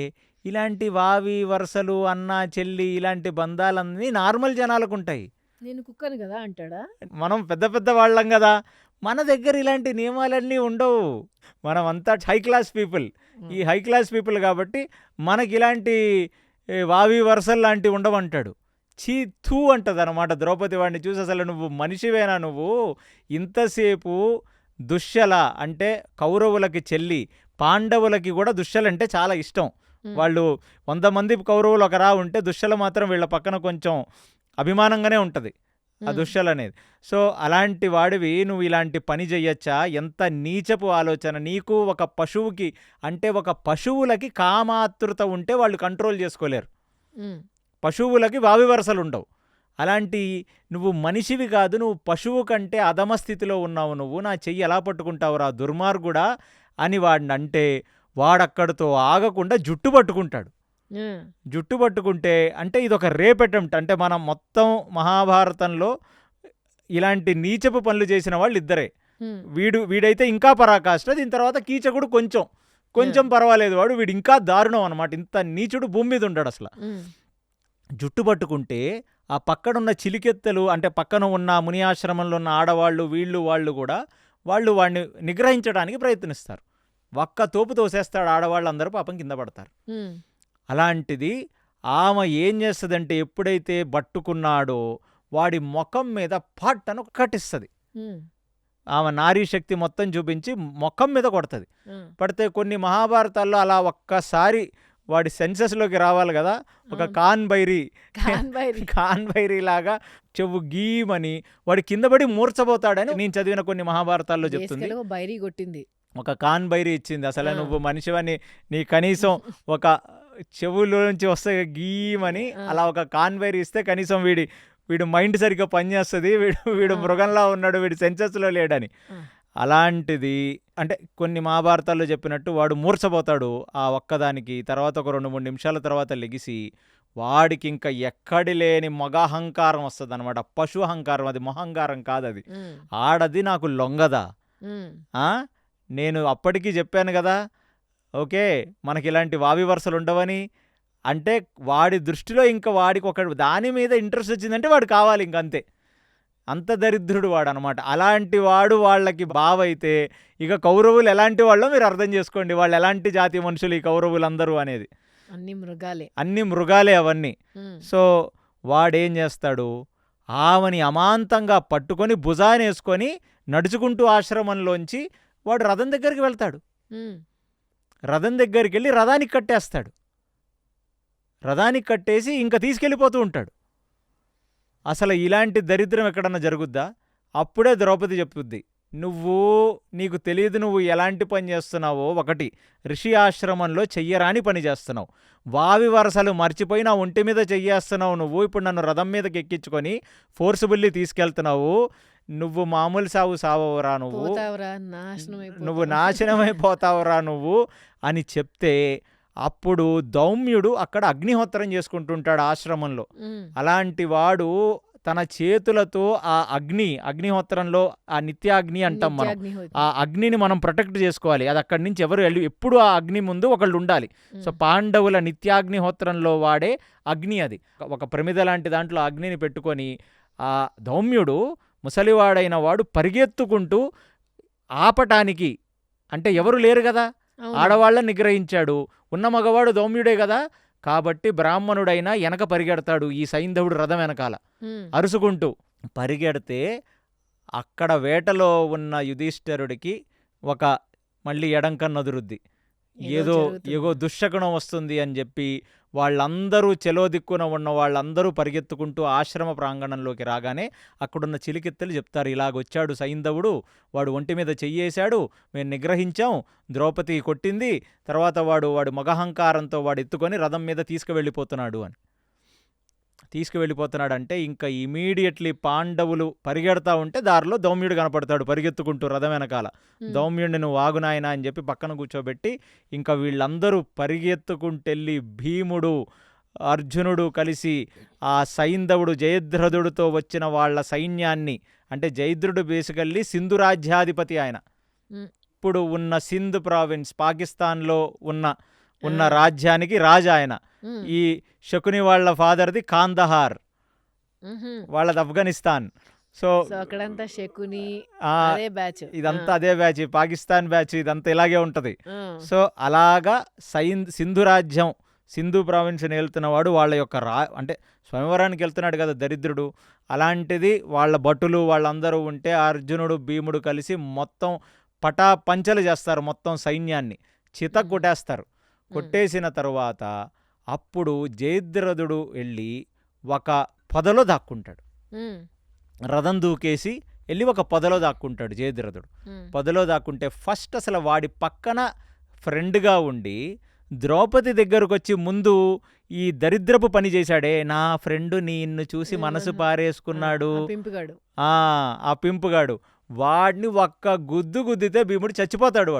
ఇలాంటి వావి వరుసలు అన్న చెల్లి ఇలాంటి బంధాలన్నీ నార్మల్ జనాలకు ఉంటాయి, నేను కుక్కను కదా అంటాడా? మనం పెద్ద పెద్ద వాళ్ళం కదా, మన దగ్గర ఇలాంటి నియమాలన్నీ ఉండవు, మనం అంతా హై క్లాస్ పీపుల్, ఈ హై క్లాస్ పీపుల్ కాబట్టి మనకి ఇలాంటి వావి వరుసలు లాంటివి ఉండవంటాడు. చీ థూ అంటది అనమాట ద్రౌపది వాడిని చూసి. అసలు నువ్వు మనిషివేనా నువ్వు, ఇంతసేపు దుశ్శల అంటే కౌరవులకి చెల్లి, పాండవులకి కూడా దుశ్శల అంటే చాలా ఇష్టం. ఉమ్, వాళ్ళు 100 మంది కౌరవులు ఒకరా ఉంటే దుశ్శల మాత్రం వీళ్ళ పక్కన కొంచెం అభిమానంగానే ఉంటుంది ఆ ఉమ్, దుశ్శల అనేది. సో అలాంటి వాడివి నువ్వు ఇలాంటి పని చెయ్యొచ్చా, ఎంత నీచపు ఆలోచన నీకు. ఒక పశువుకి అంటే ఒక పశువులకి కామాతృత ఉంటే వాళ్ళు కంట్రోల్ చేసుకోలేరు, ఉమ్, పశువులకి వావి వరసలు ఉండవు. అలాంటి నువ్వు మనిషివి కాదు, నువ్వు పశువు కంటే అధమ స్థితిలో ఉన్నావు, నువ్వు నా చెయ్యి ఎలా పట్టుకుంటావు రా దుర్మార్గుడా అని వాడిని అంటే వాడక్కడితో ఆగకుండా జుట్టు పట్టుకుంటాడు. ఆ, జుట్టు పట్టుకుంటే అంటే ఇదొక రేప్ అటెంప్ట్. అంటే మనం మొత్తం మహాభారతంలో ఇలాంటి నీచపు పనులు చేసిన వాళ్ళు ఇద్దరే. ఉమ్, వీడైతే ఇంకా పరాకాష్ట, దీని తర్వాత కీచకుడు కొంచెం పర్వాలేదు, వీడు ఇంకా దారుణం అనమాట. ఇంత నీచుడు భూమి మీద ఉంటాడు అసలు. ఉమ్, జుట్టు పట్టుకుంటే ఆ పక్కనున్న చిలికెత్తలు అంటే పక్కన ఉన్న ముని ఆశ్రమంలో ఉన్న ఆడవాళ్ళు వాళ్ళు కూడా వాడిని నిగ్రహించడానికి ప్రయత్నిస్తారు. ఒక్క తోపు తోసేస్తాడు, ఆడవాళ్ళందరూ పాపం కింద పడతారు. ఉమ్, అలాంటిది ఆమె ఏం చేస్తుందంటే ఎప్పుడైతే పట్టుకున్నాడో వాడి ముఖం మీద పట్టను కట్టిస్తుంది. ఉమ్, ఆమె నారీ శక్తి మొత్తం చూపించి మొఖం మీద కొడుతుంది. ఉమ్, పడితే కొన్ని మహాభారతాల్లో అలా ఒక్కసారి వాడి సెన్సెస్లోకి రావాలి కదా, ఒక అవును. కాన్బైరీ కాన్బైరీ లాగా చెవు గీమని వాడి కింద పడి మూర్చబోతాడని నేను చదివిన కొన్ని మహాభారతాల్లో చెప్తుంది. బేసికల్గా బైరీ కొట్టింది. ఒక కాన్బైరీ ఇచ్చింది. అసలు ఆ. నువ్వు మనిషివని నీ కనీసం ఒక చెవులోంచి వస్తే గీమని ఆ. అలా ఒక కాన్బైరీ ఇస్తే కనీసం వీడు మైండ్ సరిగ్గా పనిచేస్తుంది, వీడు ఆ. మృగంలా ఉన్నాడు, వీడి సెన్సెస్లో లేడని. ఆ. అలాంటిది అంటే కొన్ని మహాభారతాల్లో చెప్పినట్టు వాడు మూర్చబోతాడు ఆ ఒక్కదానికి. తర్వాత ఒక 2-3 నిమిషాల తర్వాత లెగిసి వాడికి ఇంకా ఎక్కడి లేని మగహంకారం వస్తుంది అనమాట. పశు అహంకారం, అది మొహంకారం కాదు, అది ఉమ్, ఆడది నాకు లొంగదా. ఉమ్, ఆ? నేను అప్పటికీ చెప్పాను కదా, ఓకే మనకి ఇలాంటి వావి వరుసలు ఉండవని. అంటే వాడి దృష్టిలో ఇంకా వాడికి ఒక దాని మీద ఇంట్రెస్ట్ వచ్చిందంటే వాడు కావాలి, ఇంకంతే. అంత దరిద్రుడు వాడు అనమాట. అలాంటి వాడు వాళ్ళకి బావైతే ఇక కౌరవులు ఎలాంటి వాళ్ళో మీరు అర్థం చేసుకోండి. వాళ్ళు ఎలాంటి జాతి మనుషులు ఈ కౌరవులందరూ అనేది. అన్ని మృగాలే. అన్ని మృగాలే అవన్నీ. ఉమ్, సో వాడేం చేస్తాడు, ఆమెని అమాంతంగా పట్టుకొని భుజానేసుకొని నడుచుకుంటూ ఆశ్రమంలోంచి వాడు రథం దగ్గరికి వెళ్తాడు. ఉమ్, రథం దగ్గరికి వెళ్ళి రథానికి కట్టేస్తాడు. రథానికి కట్టేసి ఇంకా తీసుకెళ్ళిపోతూ ఉంటాడు. అసలు ఇలాంటి దరిద్రం ఎక్కడన్నా జరుగుద్దా? అప్పుడే ద్రౌపది చెప్పుద్ది, నీకు తెలియదు నువ్వు ఎలాంటి పని చేస్తున్నావో. ఒకటి, ఋషి ఆశ్రమంలో చెయ్యరాని పని చేస్తున్నావు. వావి వరసలు మర్చిపోయి నా ఒంటి మీద చెయ్యేస్తున్నావు నువ్వు. ఇప్పుడు నన్ను రథం మీదకి ఎక్కించుకొని ఫోర్సుబుల్లీ తీసుకెళ్తున్నావు. నువ్వు మామూలు సావవురా నువ్వు, పోతావురా, నాశనం నువ్వు అయిపోతావు. నాశనమైపోతావురా నువ్వు అని చెప్తే అప్పుడు దౌమ్యుడు అక్కడ అగ్నిహోత్రం చేసుకుంటుంటాడు ఆశ్రమంలో. ఉమ్, అలాంటి వాడు తన చేతులతో ఆ అగ్నిహోత్రంలో ఆ నిత్యాగ్ని అంటాం మనం, నిత్యాగ్నిహోత్రం. ఆ అగ్నిని మనం ప్రొటెక్ట్ చేసుకోవాలి. అది అక్కడి నుంచి ఎప్పుడు ఆ అగ్ని ముందు ఒకళ్ళు ఉండాలి. సో పాండవుల నిత్యాగ్నిహోత్రంలో వాడే అగ్ని అది. ఒక ప్రమిద లాంటి దాంట్లో అగ్నిని పెట్టుకొని ఆ దౌమ్యుడు ముసలివాడైన వాడు పరిగెత్తుకుంటూ ఆపటానికి, అంటే ఎవరు లేరు కదా, అవును. ఆడవాళ్ళని నిగ్రహించాడు. ఉన్న మగవాడు దౌమ్యుడే కదా, కాబట్టి బ్రాహ్మణుడైనా వెనక పరిగెడతాడు ఈ సైంధవుడు రథం వెనకాల ఉమ్, అరుసుకుంటూ. పరిగెడితే అక్కడ వేటలో ఉన్న యుధిష్ఠిరుడికి మళ్ళీ ఎడంకన్నదురుద్ది. ఏదో జరుగుతుంది. దుశ్శకునం వస్తుంది అని చెప్పి వాళ్ళందరూ చెలో దిక్కున ఉన్న వాళ్ళందరూ పరిగెత్తుకుంటూ ఆశ్రమ ప్రాంగణంలోకి రాగానే అక్కడున్న చిలికెత్తలు చెప్తారు, ఇలాగొచ్చాడు సైంధవుడు, వాడు ఒంటి మీద చెయ్యేశాడు, మేము నిగ్రహించాం, ద్రౌపది కొట్టింది, తర్వాత వాడు మగహంకారంతో వాడు ఎత్తుకొని రథం మీద తీసుకువెళ్ళిపోతున్నాడంటే ఇంకా ఇమీడియట్లీ పాండవులు పరిగెడతా ఉంటే దారిలో దౌమ్యుడు కనపడతాడు పరిగెత్తుకుంటూ రథం వెనకాల. దౌమ్యుడిని నువ్వు ఆగునాయనా అని చెప్పి పక్కన కూర్చోబెట్టి ఇంకా వీళ్ళందరూ పరిగెత్తుకుంటెళ్ళి భీముడు, అర్జునుడు కలిసి ఆ సైంధవుడు జయద్రథుడితో వచ్చిన వాళ్ళ సైన్యాన్ని, అంటే జయద్రుడు బేసికల్లీ సింధు రాజ్యాధిపతి ఆయన. ఇప్పుడు ఉన్న సింధ్ ప్రావిన్స్ పాకిస్తాన్లో ఉన్న రాజ్యానికి రాజు ఆయన. ఈ శకుని వాళ్ళ ఫాదర్ది కాందహార్, వాళ్ళది ఆఫ్ఘనిస్తాన్. సో అక్కడంతా శకుని ఆ, అదే బ్యాచ్, ఇదంతా అదే బ్యాచ్, పాకిస్తాన్ బ్యాచ్, ఇదంతా ఇలాగే ఉంటుంది. సో అలాగా సింధు రాజ్యం, సింధు ప్రావిన్స్ని వెళ్తున్నవాడు వాళ్ళ యొక్క అంటే స్వయంవరానికి వెళ్తున్నాడు కదా దరిద్రుడు. అలాంటిది వాళ్ళ భటులు వాళ్ళందరూ ఉంటే అర్జునుడు భీముడు కలిసి మొత్తం పంచలు చేస్తారు, మొత్తం సైన్యాన్ని చిత కొట్టేస్తారు. కొట్టేసిన తరువాత అప్పుడు జయద్రథుడు వెళ్ళి ఒక పొదలో దాక్కుంటాడు. రథం దూకేసి వెళ్ళి ఒక పొదలో దాక్కుంటాడు జయద్రథుడు. పొదలో దాక్కుంటే ఫస్ట్ అసలు వాడి పక్కన ఫ్రెండ్గా ఉండి ద్రౌపది దగ్గరకు వచ్చి ముందు ఈ దరిద్రపు పని చేశాడే, నా ఫ్రెండు నిన్ను చూసి మనసు పారేసుకున్నాడు, ఆ పింపుగాడు, వాడిని ఒక్క గుద్దితే భీముడు చచ్చిపోతాడు.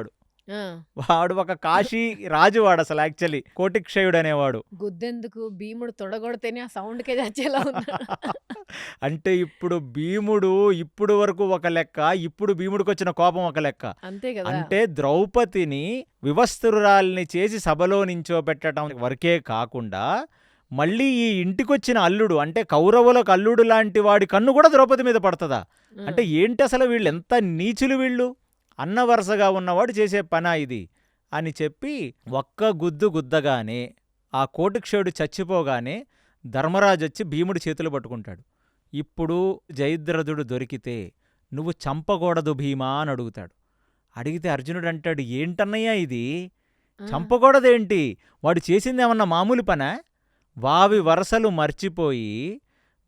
వాడు ఒక కాశీ రాజు, వాడు అసలు యాక్చువల్లీ కోటిక్షయుడు అనేవాడు. గుద్దెందుకు, భీముడు తొడగొడితేనే ఆ సౌండ్కే చచ్చేలా ఉన్నాడు. అంటే ఇప్పుడు భీముడు ఇప్పుడు వరకు ఒక లెక్క, ఇప్పుడు భీముడికి వచ్చిన కోపం ఒక లెక్క. అంతే కదా. అంటే ద్రౌపదిని వివస్త్రురాల్ని చేసి సభలో నించోబెట్టడం వరకే కాకుండా మళ్ళీ ఈ ఇంటికొచ్చిన అల్లుడు, అంటే కౌరవులకు అల్లుడు లాంటి వాడి కన్ను కూడా ద్రౌపది మీద పడుతుందా? అంటే ఏంటి అసలు వీళ్ళు ఎంత నీచులు, వీళ్ళు అన్న వరుసగా ఉన్నవాడు చేసే పనా ఇది అని చెప్పి ఒక్క గుద్దగానే ఆ కోటిక్షయుడు చచ్చిపోగానే ధర్మరాజు వచ్చి భీముడి చేతులు పట్టుకుంటాడు. ఇప్పుడు జయద్రథుడు దొరికితే నువ్వు చంపకూడదు భీమా అని అడుగుతాడు. అడిగితే అర్జునుడు అంటాడు, ఏంటన్నయ్యా ఇది, చంపకూడదేంటి, వాడు చేసిందేమన్నా మామూలు పనా, వావి వరసలు మర్చిపోయి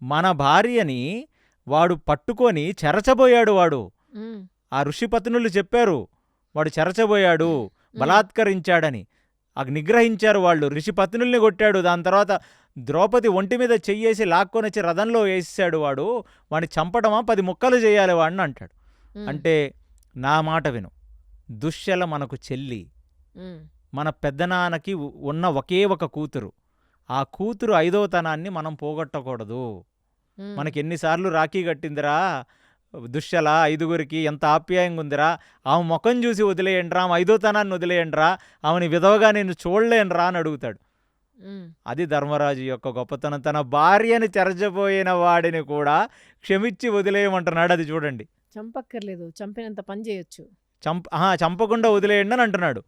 మన భార్యని వాడు పట్టుకొని చెరచబోయాడు. వాడు ఆ ఋషిపత్నులు చెప్పారు వాడు చెరచబోయాడు, బలాత్కరించాడని. నిగ్రహించారు వాళ్ళు, ఋషిపత్నుల్ని కొట్టాడు. దాని తర్వాత ద్రౌపది ఒంటి మీద చెయ్యేసి లాక్కొనొచ్చి రథంలో వేసాడు. వాడిని చంపడమా, 10 ముక్కలు చేయాలి వాడిని అంటాడు. అంటే నా మాట విను, దుశ్శల మనకు చెల్లి, మన పెద్దనాన్నకి ఉన్న ఒకే ఒక కూతురు. ఆ కూతురు 5వ తనాన్ని మనం పోగొట్టకూడదు. మనకి ఎన్నిసార్లు రాఖీ కట్టిందిరా దుశ్శల, 5గురికి ఎంత ఆప్యాయంగా ఉందిరా, ఆమె ముఖం చూసి వదిలేయండిరా, ఆమె 5వ తనాన్ని వదిలేయండిరా, ఆమెని విధవగా నేను చూడలేనురా అని అడుగుతాడు. అది ధర్మరాజు యొక్క గొప్పతనం. తన భార్యని చెరచబోయిన వాడిని కూడా క్షమించి వదిలేయమంటున్నాడు. అది చూడండి. చంపక్కర్లేదు, చంపినంత పని చేయొచ్చు, చంపకుండా వదిలేయండి అని అంటున్నాడు.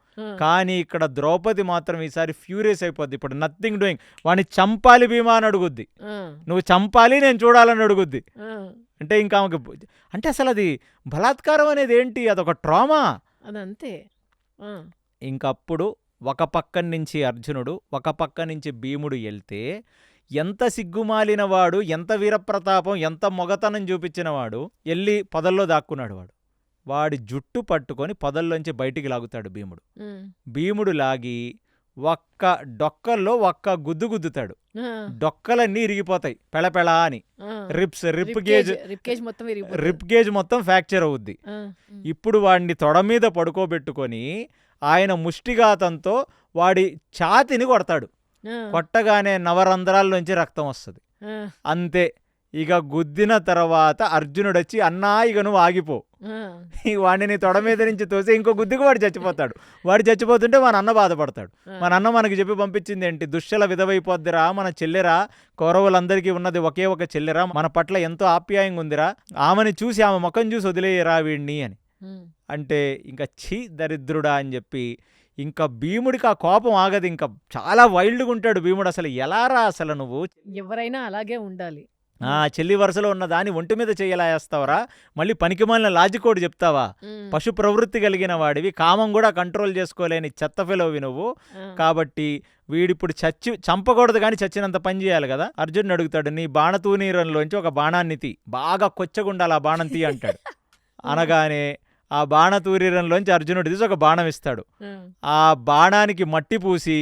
కానీ ఇక్కడ ద్రౌపది మాత్రం ఈసారి ఫ్యూరియస్ అయిపోద్ది. ఇప్పుడు నథింగ్ డూయింగ్, వాడిని చంపాలి భీమా అని అడుగుద్ది. నువ్వు చంపాలి, నేను చూడాలని అడుగుద్ది. అంటే ఇంకా ఆమెకి, అంటే అసలు అది బలాత్కారం అనేది ఏంటి, అదొక ట్రామా, అదంతే. ఇంకప్పుడు ఒక పక్క నుంచి అర్జునుడు, ఒక పక్క నుంచి భీముడు వెళ్తే ఎంత సిగ్గుమాలిన వాడు, ఎంత వీరప్రతాపం, ఎంత మొగతనం చూపించిన వాడు వెళ్ళి పొదల్లో దాక్కున్నాడు. వాడి జుట్టు పట్టుకొని పొదల్లోంచి బయటికి లాగుతాడు భీముడు. భీముడు లాగి ఒక్క డొక్కల్లో ఒక్క గుద్దు గుద్దుతాడు. డొక్కలన్నీ ఇరిగిపోతాయి పెళపెళా అని. రిప్ గేజ్ మొత్తం ఫ్రాక్చర్ అవుద్ది. ఇప్పుడు వాడిని తొడ మీద పడుకోబెట్టుకొని ఆయన ముష్టిఘాతంతో వాడి ఛాతిని కొడతాడు. కొట్టగానే నవరంధ్రాల్లోంచి రక్తం వస్తుంది. అంతే. ఇక గుద్దిన తర్వాత అర్జునుడు వచ్చి, అన్నా ఇక నువ్వు ఆగిపో, వాడిని తొడ మీద నుంచి తోసి ఇంకో గుద్దికి వాడు చచ్చిపోతాడు. వాడు చచ్చిపోతుంటే మా నాన్న బాధపడతాడు. మా నాన్న మనకి చెప్పి పంపించింది ఏంటి, దుశ్శల విధవైపోద్దిరా, మన చెల్లెరా, కౌరవులందరికీ ఉన్నది ఒకే ఒక చెల్లెరా, మన పట్ల ఎంతో ఆప్యాయంగా ఉందిరా, ఆమెని చూసి ఆమె ముఖం చూసి వదిలేయరా వీడిని అని అంటే, ఇంకా ఛీ దరిద్రుడా అని చెప్పి ఇంకా భీముడికి ఆ కోపం ఆగదు. ఇంకా చాలా వైల్డ్గా ఉంటాడు భీముడు. అసలు ఎలారా, అసలు నువ్వు ఎవరైనా అలాగే ఉండాలి. చెల్లి వరుసలో ఉన్న దాని ఒంటి మీద చెయ్యలా వేస్తావరా, మళ్ళీ పనికిమాలిన లాజికోడు చెప్తావా, పశు ప్రవృత్తి కలిగిన వాడివి, కామం కూడా కంట్రోల్ చేసుకోలేని చెత్త ఫెలోవి నువ్వు. కాబట్టి వీడిప్పుడు చంపకూడదు కానీ చచ్చినంత పని చేయాలి కదా. అర్జునుడు అడుగుతాడు, నీ బాణతూనీరంలోంచి ఒక బాణాన్ని తీ, బాగా కొచ్చగుండాలి ఆ బాణం తీ అంటాడు. అనగానే ఆ బాణతూరీరంలోంచి అర్జునుడు తీసి ఒక బాణం ఇస్తాడు. ఆ బాణానికి మట్టి పూసి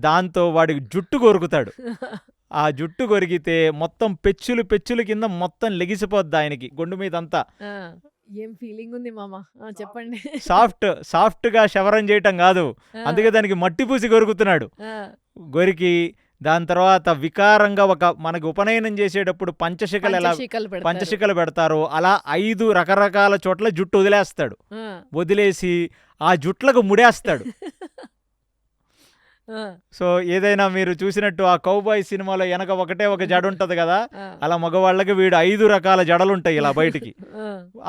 దాంతో వాడికి జుట్టు కొరుకుతాడు. ఆ జుట్టు కొరికితే మొత్తం పెచ్చులు కింద మొత్తం లెగిసిపోద్ది ఆయనకి గుండు మీదంతా. ఏం ఫీలింగ్ ఉంది మామ, చెప్పండి. సాఫ్ట్గా శవరం చేయటం కాదు, అందుకే దానికి మట్టి పూసి కొరుకుతున్నాడు. గొరికి దాని తర్వాత వికారంగా మనకి ఉపనయనం చేసేటప్పుడు పంచశిఖలు పెడతారు, అలా 5 రకరకాల చోట్ల జుట్టు వదిలేస్తాడు. వదిలేసి ఆ జుట్లకు ముడేస్తాడు. సో ఏదైనా మీరు చూసినట్టు ఆ కౌబాయ్ సినిమాలో వెనక ఒకటే ఒక జడ ఉంటది కదా, అలా మగవాళ్ళకి వీడు 5 రకాల జడలుంటాయి ఇలా బయటికి.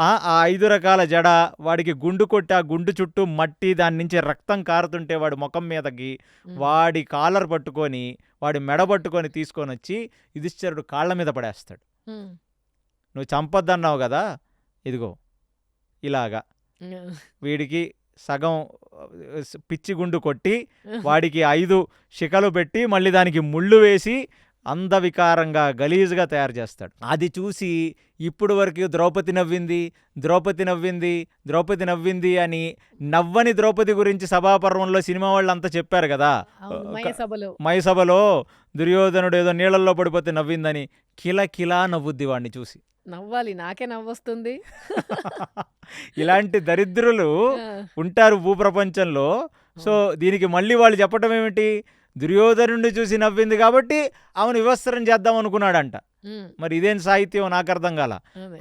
ఆ 5 రకాల జడ వాడికి గుండు కొట్టి ఆ గుండు చుట్టూ మట్టి, దాని నుంచి రక్తం కారుతుంటే వాడి ముఖం మీదకి వాడి కాలర్ పట్టుకొని వాడి మెడ పట్టుకొని తీసుకొని వచ్చి యుధిష్ఠిరుడు కాళ్ళ మీద పడేస్తాడు. నువ్వు చంపొద్దన్నావు కదా, ఇదిగో ఇలాగా వీడికి సగం పిచ్చి గుండు కొట్టి వాడికి 5 శిఖలు పెట్టి మళ్ళీ దానికి ముళ్ళు వేసి అందవికారంగా గలీజుగా తయారు చేస్తాడు. అది చూసి ఇప్పుడు వరకు ద్రౌపది నవ్వింది అని నవ్వని ద్రౌపది గురించి సభాపర్వంలో సినిమా వాళ్ళు అంతా చెప్పారు కదా, మయసభలో దుర్యోధనుడు ఏదో నీళ్ళల్లో పడిపోతే నవ్విందని. కిలకిలా నవ్వుద్ది వాడిని చూసి. నవ్వాలి, నాకే నవ్వొస్తుంది. ఇలాంటి దరిద్రులు ఉంటారు భూప్రపంచంలో. సో దీనికి మళ్ళీ వాళ్ళు చెప్పటం ఏమిటి, దుర్యోధనుడిని చూసి నవ్వింది కాబట్టి ఆమెను వివస్త్రం చేద్దాం అనుకున్నాడంట. మరి ఇదేం సాహిత్యం నాకు అర్థం కాల.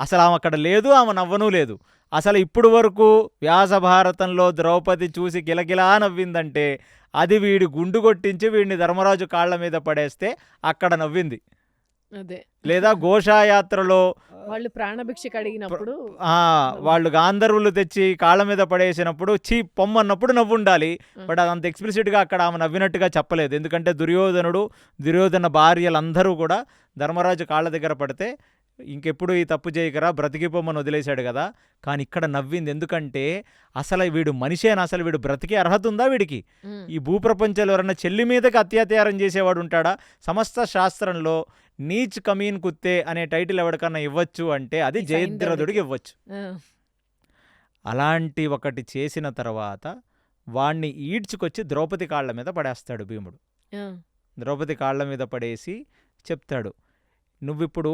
అసలు ఆమె అక్కడ లేదు, ఆమె నవ్వనూ లేదు. అసలు ఇప్పుడు వరకు వ్యాస భారతంలో ద్రౌపది చూసి గిలగిలా నవ్విందంటే అది వీడి గుండు కొట్టించి వీడిని ధర్మరాజు కాళ్ల మీద పడేస్తే అక్కడ నవ్వింది. లేదా ఘోషాయాత్రలో వాళ్ళు ప్రాణభిక్షకు అడిగినప్పుడు వాళ్ళు గాంధర్వులు తెచ్చి కాళ్ళ మీద పడేసినప్పుడు చీ పొమ్మన్నప్పుడు నవ్వుండాలి. బట్ అదంత ఎక్స్ప్లిసిట్గా అక్కడ ఆమె నవ్వినట్టుగా చెప్పలేదు. ఎందుకంటే దుర్యోధన భార్యలందరూ కూడా ధర్మరాజు కాళ్ళ దగ్గర పడితే ఇంకెప్పుడు ఈ తప్పు చేయకరా బ్రతికిపోమని వదిలేశాడు కదా. కానీ ఇక్కడ నవ్వింది, ఎందుకంటే అసలు వీడు మనిషేనా, అసలు వీడు బ్రతికే అర్హత ఉందా వీడికి? ఈ భూప్రపంచంలో ఎవరన్నా చెల్లి మీదకి అత్యాచారం చేసేవాడు ఉంటాడా? సమస్త శాస్త్రంలో నీచ్ కమీన్ కుత్తే అనే టైటిల్ ఎవరికన్నా ఇవ్వచ్చు అంటే అది జయద్రథుడికి ఇవ్వచ్చు. అలాంటి ఒకటి చేసిన తర్వాత వాణ్ణి ఈడ్చుకొచ్చి ద్రౌపది కాళ్ళ మీద పడేస్తాడు భీముడు. ద్రౌపది కాళ్ళ మీద పడేసి చెప్తాడు, నువ్విప్పుడు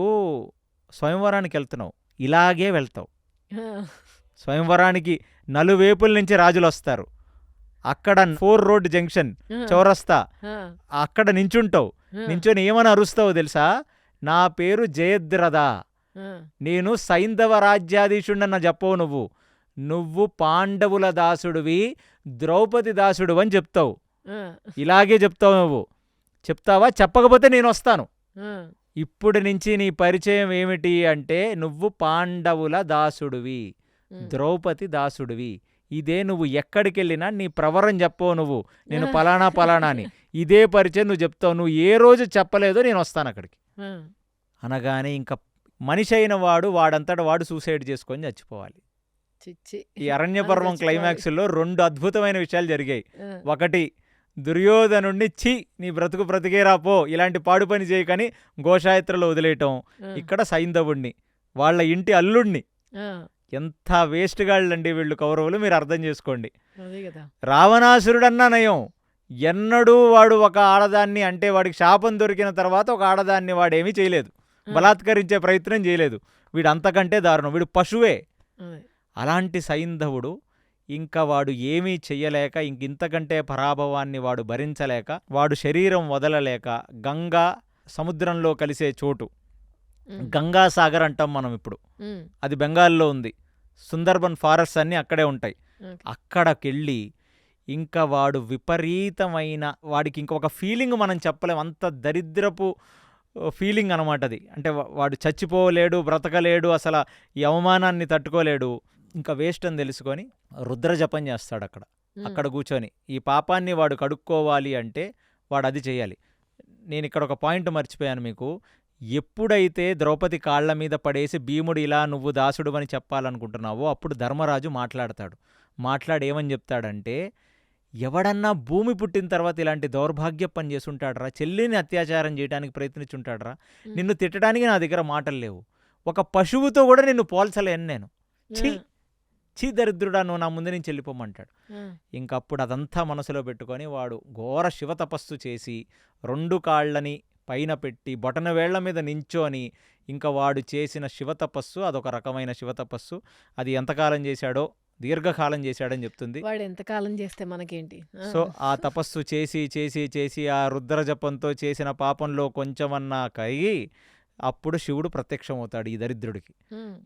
స్వయంవరానికి వెళ్తున్నావు, ఇలాగే వెళ్తావు. స్వయంవరానికి నలువేపుల నుంచి రాజులు వస్తారు. అక్కడ 4 రోడ్ జంక్షన్ చౌరస్తా, అక్కడ నించుంటావు. నించొని ఏమని అరుస్తావు తెలుసా? నా పేరు జయద్రథ, నేను సైంధవ రాజ్యాధీశుడన్న చెప్పవు. నువ్వు పాండవుల దాసుడివి, ద్రౌపది దాసుడు అని చెప్తావు. ఇలాగే చెప్తావు. నువ్వు చెప్తావా? చెప్పకపోతే నేను వస్తాను. ఇప్పటి నుంచి నీ పరిచయం ఏమిటి అంటే నువ్వు పాండవుల దాసుడివి, ద్రౌపది దాసుడివి. ఇదే నువ్వు ఎక్కడికి వెళ్ళినా నీ ప్రవరం చెప్పవు. నువ్వు నేను పలానా పలానా అని ఇదే పరిచయం నువ్వు చెప్తావు. నువ్వు ఏ రోజు చెప్పలేదో నేను వస్తాను అక్కడికి అనగానే ఇంకా మనిషి అయిన వాడంతటా వాడు సూసైడ్ చేసుకొని చచ్చిపోవాలి. ఈ అరణ్యపర్వం క్లైమాక్స్లో 2 అద్భుతమైన విషయాలు జరిగాయి. ఒకటి, దుర్యోధనుణ్ణి ఛీ నీ బ్రతుకు బ్రతికేరా పో, ఇలాంటి పాడు పని చేయకని ఘోషాయత్రలో వదిలేయటం. ఇక్కడ సైంధవుణ్ణి, వాళ్ళ ఇంటి అల్లుణ్ణి. ఎంత వేస్ట్ గాళ్ళండి వీళ్ళు కౌరవులు, మీరు అర్థం చేసుకోండి. రావణాసురుడన్నా నయం, ఎన్నడూ వాడు ఒక ఆడదాన్ని, అంటే వాడికి శాపం దొరికిన తర్వాత ఒక ఆడదాన్ని వాడేమీ చేయలేదు, బలాత్కరించే ప్రయత్నం చేయలేదు. వీడు అంతకంటే దారుణం, వీడు పశువే. అలాంటి సైంధవుడు ఇంకా వాడు ఏమీ చెయ్యలేక, ఇంతకంటే పరాభవాన్ని వాడు భరించలేక, వాడు శరీరం వదలలేక గంగా సముద్రంలో కలిసే చోటు, గంగాసాగర్ అంటాం మనం ఇప్పుడు, అది బెంగాల్లో ఉంది. సుందర్బన్ ఫారెస్ట్ అన్నీ అక్కడే ఉంటాయి. అక్కడికెళ్ళి ఇంకా వాడు విపరీతమైన, వాడికి ఇంకొక ఫీలింగ్ మనం చెప్పలేం, అంత దరిద్రపు ఫీలింగ్ అనమాట అది. అంటే వాడు చచ్చిపోలేడు, బ్రతకలేడు, అసలు ఈ అవమానాన్ని తట్టుకోలేడు. ఇంకా వేస్ట్ అని తెలుసుకొని రుద్రజపం చేస్తాడు అక్కడ కూర్చొని. ఈ పాపాన్ని వాడు కడుక్కోవాలి అంటే వాడు అది చేయాలి. నేను ఇక్కడ ఒక పాయింట్ మర్చిపోయాను మీకు. ఎప్పుడైతే ద్రౌపది కాళ్ల మీద పడేసి భీముడు ఇలా నువ్వు దాసుడు అని చెప్పాలనుకుంటున్నావో అప్పుడు ధర్మరాజు మాట్లాడతాడు. మాట్లాడి ఏమని చెప్తాడంటే, ఎవడన్నా భూమి పుట్టిన తర్వాత ఇలాంటి దౌర్భాగ్య పని చేసుంటాడరా, చెల్లిని అత్యాచారం చేయడానికి ప్రయత్నించుంటాడరా, నిన్ను తిట్టడానికి నా దగ్గర మాటలు లేవు, ఒక పశువుతో కూడా నిన్ను పోల్చలేను నేను, చీ దరిద్రుడా నువ్వు నా ముందు నుంచి వెళ్ళిపోమంటాడు. ఇంకప్పుడు అదంతా మనసులో పెట్టుకొని వాడు ఘోర శివ తపస్సు చేసి 2 కాళ్ళని పైన పెట్టి బొటన వేళ్ల మీద నించోని, ఇంకా వాడు చేసిన శివతపస్సు అదొక రకమైన శివతపస్సు. అది ఎంతకాలం చేశాడో, దీర్ఘకాలం చేశాడని చెప్తుంది. వాడు ఎంతకాలం చేస్తే మనకేంటి. సో ఆ తపస్సు చేసి చేసి చేసి ఆ రుద్రజపంతో చేసిన పాపంలో కొంచెమన్నా కరిగి అప్పుడు శివుడు ప్రత్యక్షమవుతాడు ఈ దరిద్రుడికి,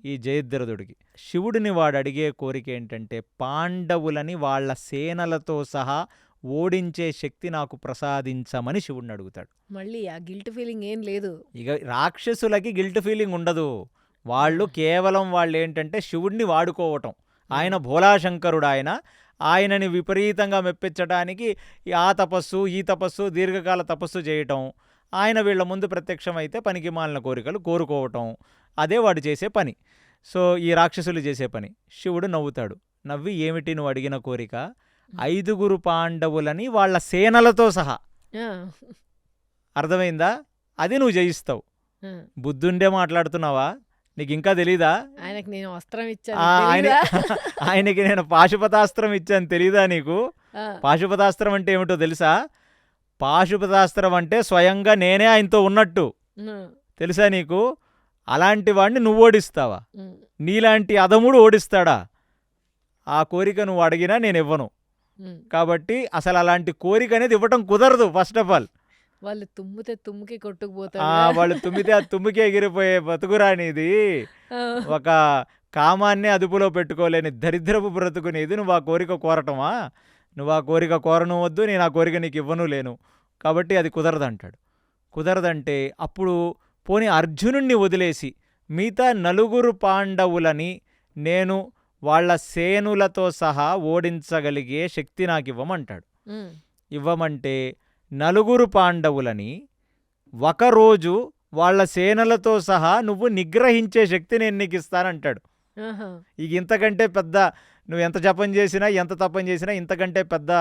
ఈ జయద్రథుడికి. శివుడిని వాడు అడిగే కోరిక ఏంటంటే, పాండవులని వాళ్ళ సేనలతో సహా ఓడించే శక్తి నాకు ప్రసాదించమని శివుడిని అడుగుతాడు. మళ్ళీ ఆ గిల్ట్ ఫీలింగ్ ఏం లేదు. ఇక రాక్షసులకి గిల్ట్ ఫీలింగ్ ఉండదు. వాళ్ళు కేవలం వాళ్ళు ఏంటంటే శివుడిని వాడుకోవటం. ఆయన భోలాశంకరుడు, ఆయనని విపరీతంగా మెప్పించడానికి ఆ తపస్సు ఈ తపస్సు దీర్ఘకాల తపస్సు చేయటం, ఆయన వీళ్ళ ముందు ప్రత్యక్షమైతే పనికి మాలిన కోరికలు కోరుకోవటం, అదే వాడు చేసే పని. సో ఈ రాక్షసులు చేసే పని. శివుడు నవ్వుతాడు. నవ్వి, ఏమిటి నువ్వు అడిగిన కోరిక? 5 పాండవులని వాళ్ళ సేనలతో సహా. అర్థమైందా? అది నువ్వు జయిస్తావు. బుద్ధుండే మాట్లాడుతున్నావా? నీకు ఇంకా తెలీదా? ఆయనకి నేను అస్త్రం ఇచ్చాను, ఆయనకి నేను పాశుపతాస్త్రం ఇచ్చాను, తెలీదా నీకు? పాశుపతాస్త్రం అంటే ఏమిటో తెలుసా? పాశుపతాస్త్రం అంటే స్వయంగా నేనే ఆయనతో ఉన్నట్టు, తెలుసా నీకు? అలాంటి వాడిని నువ్వు ఓడిస్తావా? నీలాంటి అధముడు ఓడిస్తాడా? ఆ కోరిక నువ్వు అడిగినా నేను ఇవ్వను. కాబట్టి అసలు అలాంటి కోరిక అనేది ఇవ్వటం కుదరదు. ఫస్ట్ ఆఫ్ ఆల్ వాళ్ళు తుమ్మితే తుమ్మికి కొట్టుకుపోతారు, వాళ్ళు తుమ్మితే ఆ తుమ్మికి ఎగిరిపోయే బతుకురానిది. ఒక కామాన్ని అదుపులో పెట్టుకోలేని దరిద్రపు బ్రతుకునేది నువ్వు ఆ కోరిక కోరటమా? నువ్వు ఆ కోరిక కోరను వద్దు, నేను ఆ కోరిక నీకు ఇవ్వను లేను, కాబట్టి అది కుదరదంటాడు. కుదరదంటే అప్పుడు పోనీ అర్జునుణ్ణి వదిలేసి మిగతా 4 పాండవులని నేను వాళ్ళ సేనులతో సహా ఓడించగలిగే శక్తి నాకు ఇవ్వమంటాడు. ఇవ్వమంటే 4 పాండవులని ఒకరోజు వాళ్ళ సేనలతో సహా నువ్వు నిగ్రహించే శక్తి నేను నీకు ఇస్తానంటాడు. ఆహా. ఇక ఇంతకంటే పెద్ద నువ్వు ఎంత జపం చేసినా ఎంత తపం చేసినా ఇంతకంటే పెద్ద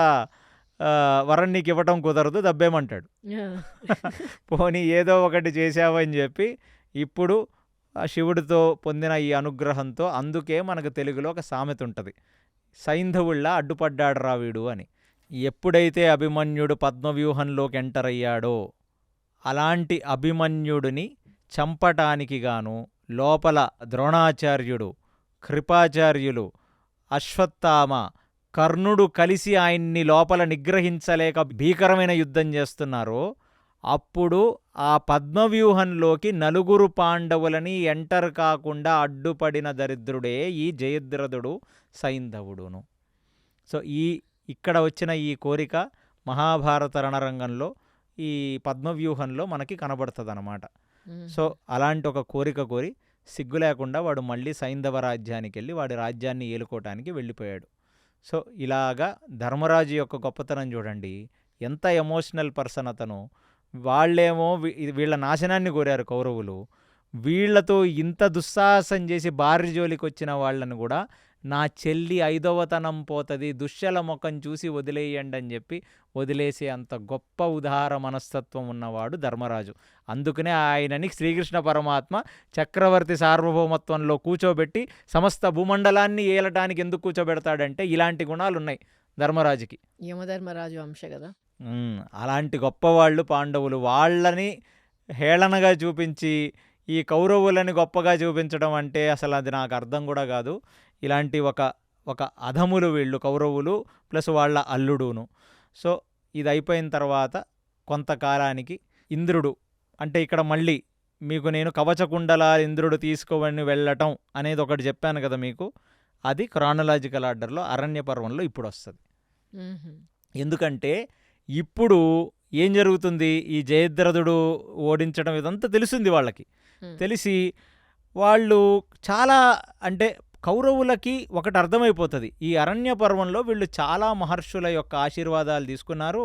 వరం నీకు ఇవ్వటం కుదరదు, దబ్బేమంటాడు. ఆ. పోనీ ఏదో ఒకటి చేశావని చెప్పి ఇప్పుడు ఆ శివుడితో పొందిన ఈ అనుగ్రహంతో, అందుకే మనకు తెలుగులో ఒక సామెత ఉంటుంది, సైంధవుళ్ళ అడ్డుపడ్డాడు రా వీడు అని. ఎప్పుడైతే అభిమన్యుడు పద్మవ్యూహంలోకి ఎంటర్ అయ్యాడో అలాంటి అభిమన్యుడిని చంపటానికి గాను లోపల ద్రోణాచార్యుడు, కృపాచార్యులు, అశ్వత్థామ, కర్ణుడు కలిసి ఆయన్ని లోపల నిగ్రహించలేక భీకరమైన యుద్ధం చేస్తున్నారో అప్పుడు ఆ పద్మవ్యూహంలోకి 4 పాండవులని ఎంటర్ కాకుండా అడ్డుపడిన దరిద్రుడే ఈ జయద్రథుడు సైంధవుడును. సో ఇక్కడ వచ్చిన ఈ కోరిక మహాభారత రణరంగంలో ఈ పద్మవ్యూహంలో మనకి కనబడుతుంది అన్నమాట. సో అలాంటి ఒక కోరిక కోరి సిగ్గు లేకుండా వాడు మళ్ళీ సైంధవ రాజ్యానికి వెళ్ళి వాడి రాజ్యాన్ని ఏలుకోవటానికి వెళ్ళిపోయాడు. సో ఇలాగా ధర్మరాజు యొక్క గొప్పతనం చూడండి, ఎంత ఎమోషనల్ పర్సన్ అతను. వాళ్ళేమో వీళ్ళ నాశనాన్ని కోరారు కౌరవులు, వీళ్లతో ఇంత దుస్సాహసం చేసి భార్య జోలికి వచ్చిన వాళ్ళని కూడా నా చెల్లి 5వ తనం పోతుంది, దుశ్శల ముఖం చూసి వదిలేయండి అని చెప్పి వదిలేసే అంత గొప్ప ఉదార మనస్తత్వం ఉన్నవాడు ధర్మరాజు. అందుకనే ఆయనని శ్రీకృష్ణ పరమాత్మ చక్రవర్తి సార్వభౌమత్వంలో కూర్చోబెట్టి సమస్త భూమండలాన్ని ఏలటానికి ఎందుకు కూర్చోబెడతాడంటే ఇలాంటి గుణాలు ఉన్నాయి ధర్మరాజుకి. యమధర్మరాజు అంశ కదా. అలాంటి గొప్పవాళ్ళు పాండవులు. వాళ్ళని హేళనగా చూపించి ఈ కౌరవులని గొప్పగా చూపించడం అంటే అసలు అది నాకు అర్థం కూడా కాదు. ఇలాంటి ఒక అధములు వీళ్ళు కౌరవులు ప్లస్ వాళ్ళ అల్లుడును. సో ఇది అయిపోయిన తర్వాత కొంతకాలానికి ఇంద్రుడు, అంటే ఇక్కడ మళ్ళీ మీకు నేను కవచకుండలాలు ఇంద్రుడు తీసుకొని వెళ్ళటం అనేది ఒకటి చెప్పాను కదా మీకు, అది క్రానలాజికల్ ఆర్డర్లో అరణ్య పర్వంలో ఇప్పుడు వస్తుంది. ఎందుకంటే ఇప్పుడు ఏం జరుగుతుంది, ఈ జయద్రథుడు ఓడించడం ఇదంతా తెలిసింది వాళ్ళకి. తెలిసి వాళ్ళు చాలా, అంటే కౌరవులకి ఒకటి అర్థమైపోతుంది, ఈ అరణ్య పర్వంలో వీళ్ళు చాలా మహర్షుల యొక్క ఆశీర్వాదాలు తీసుకున్నారు,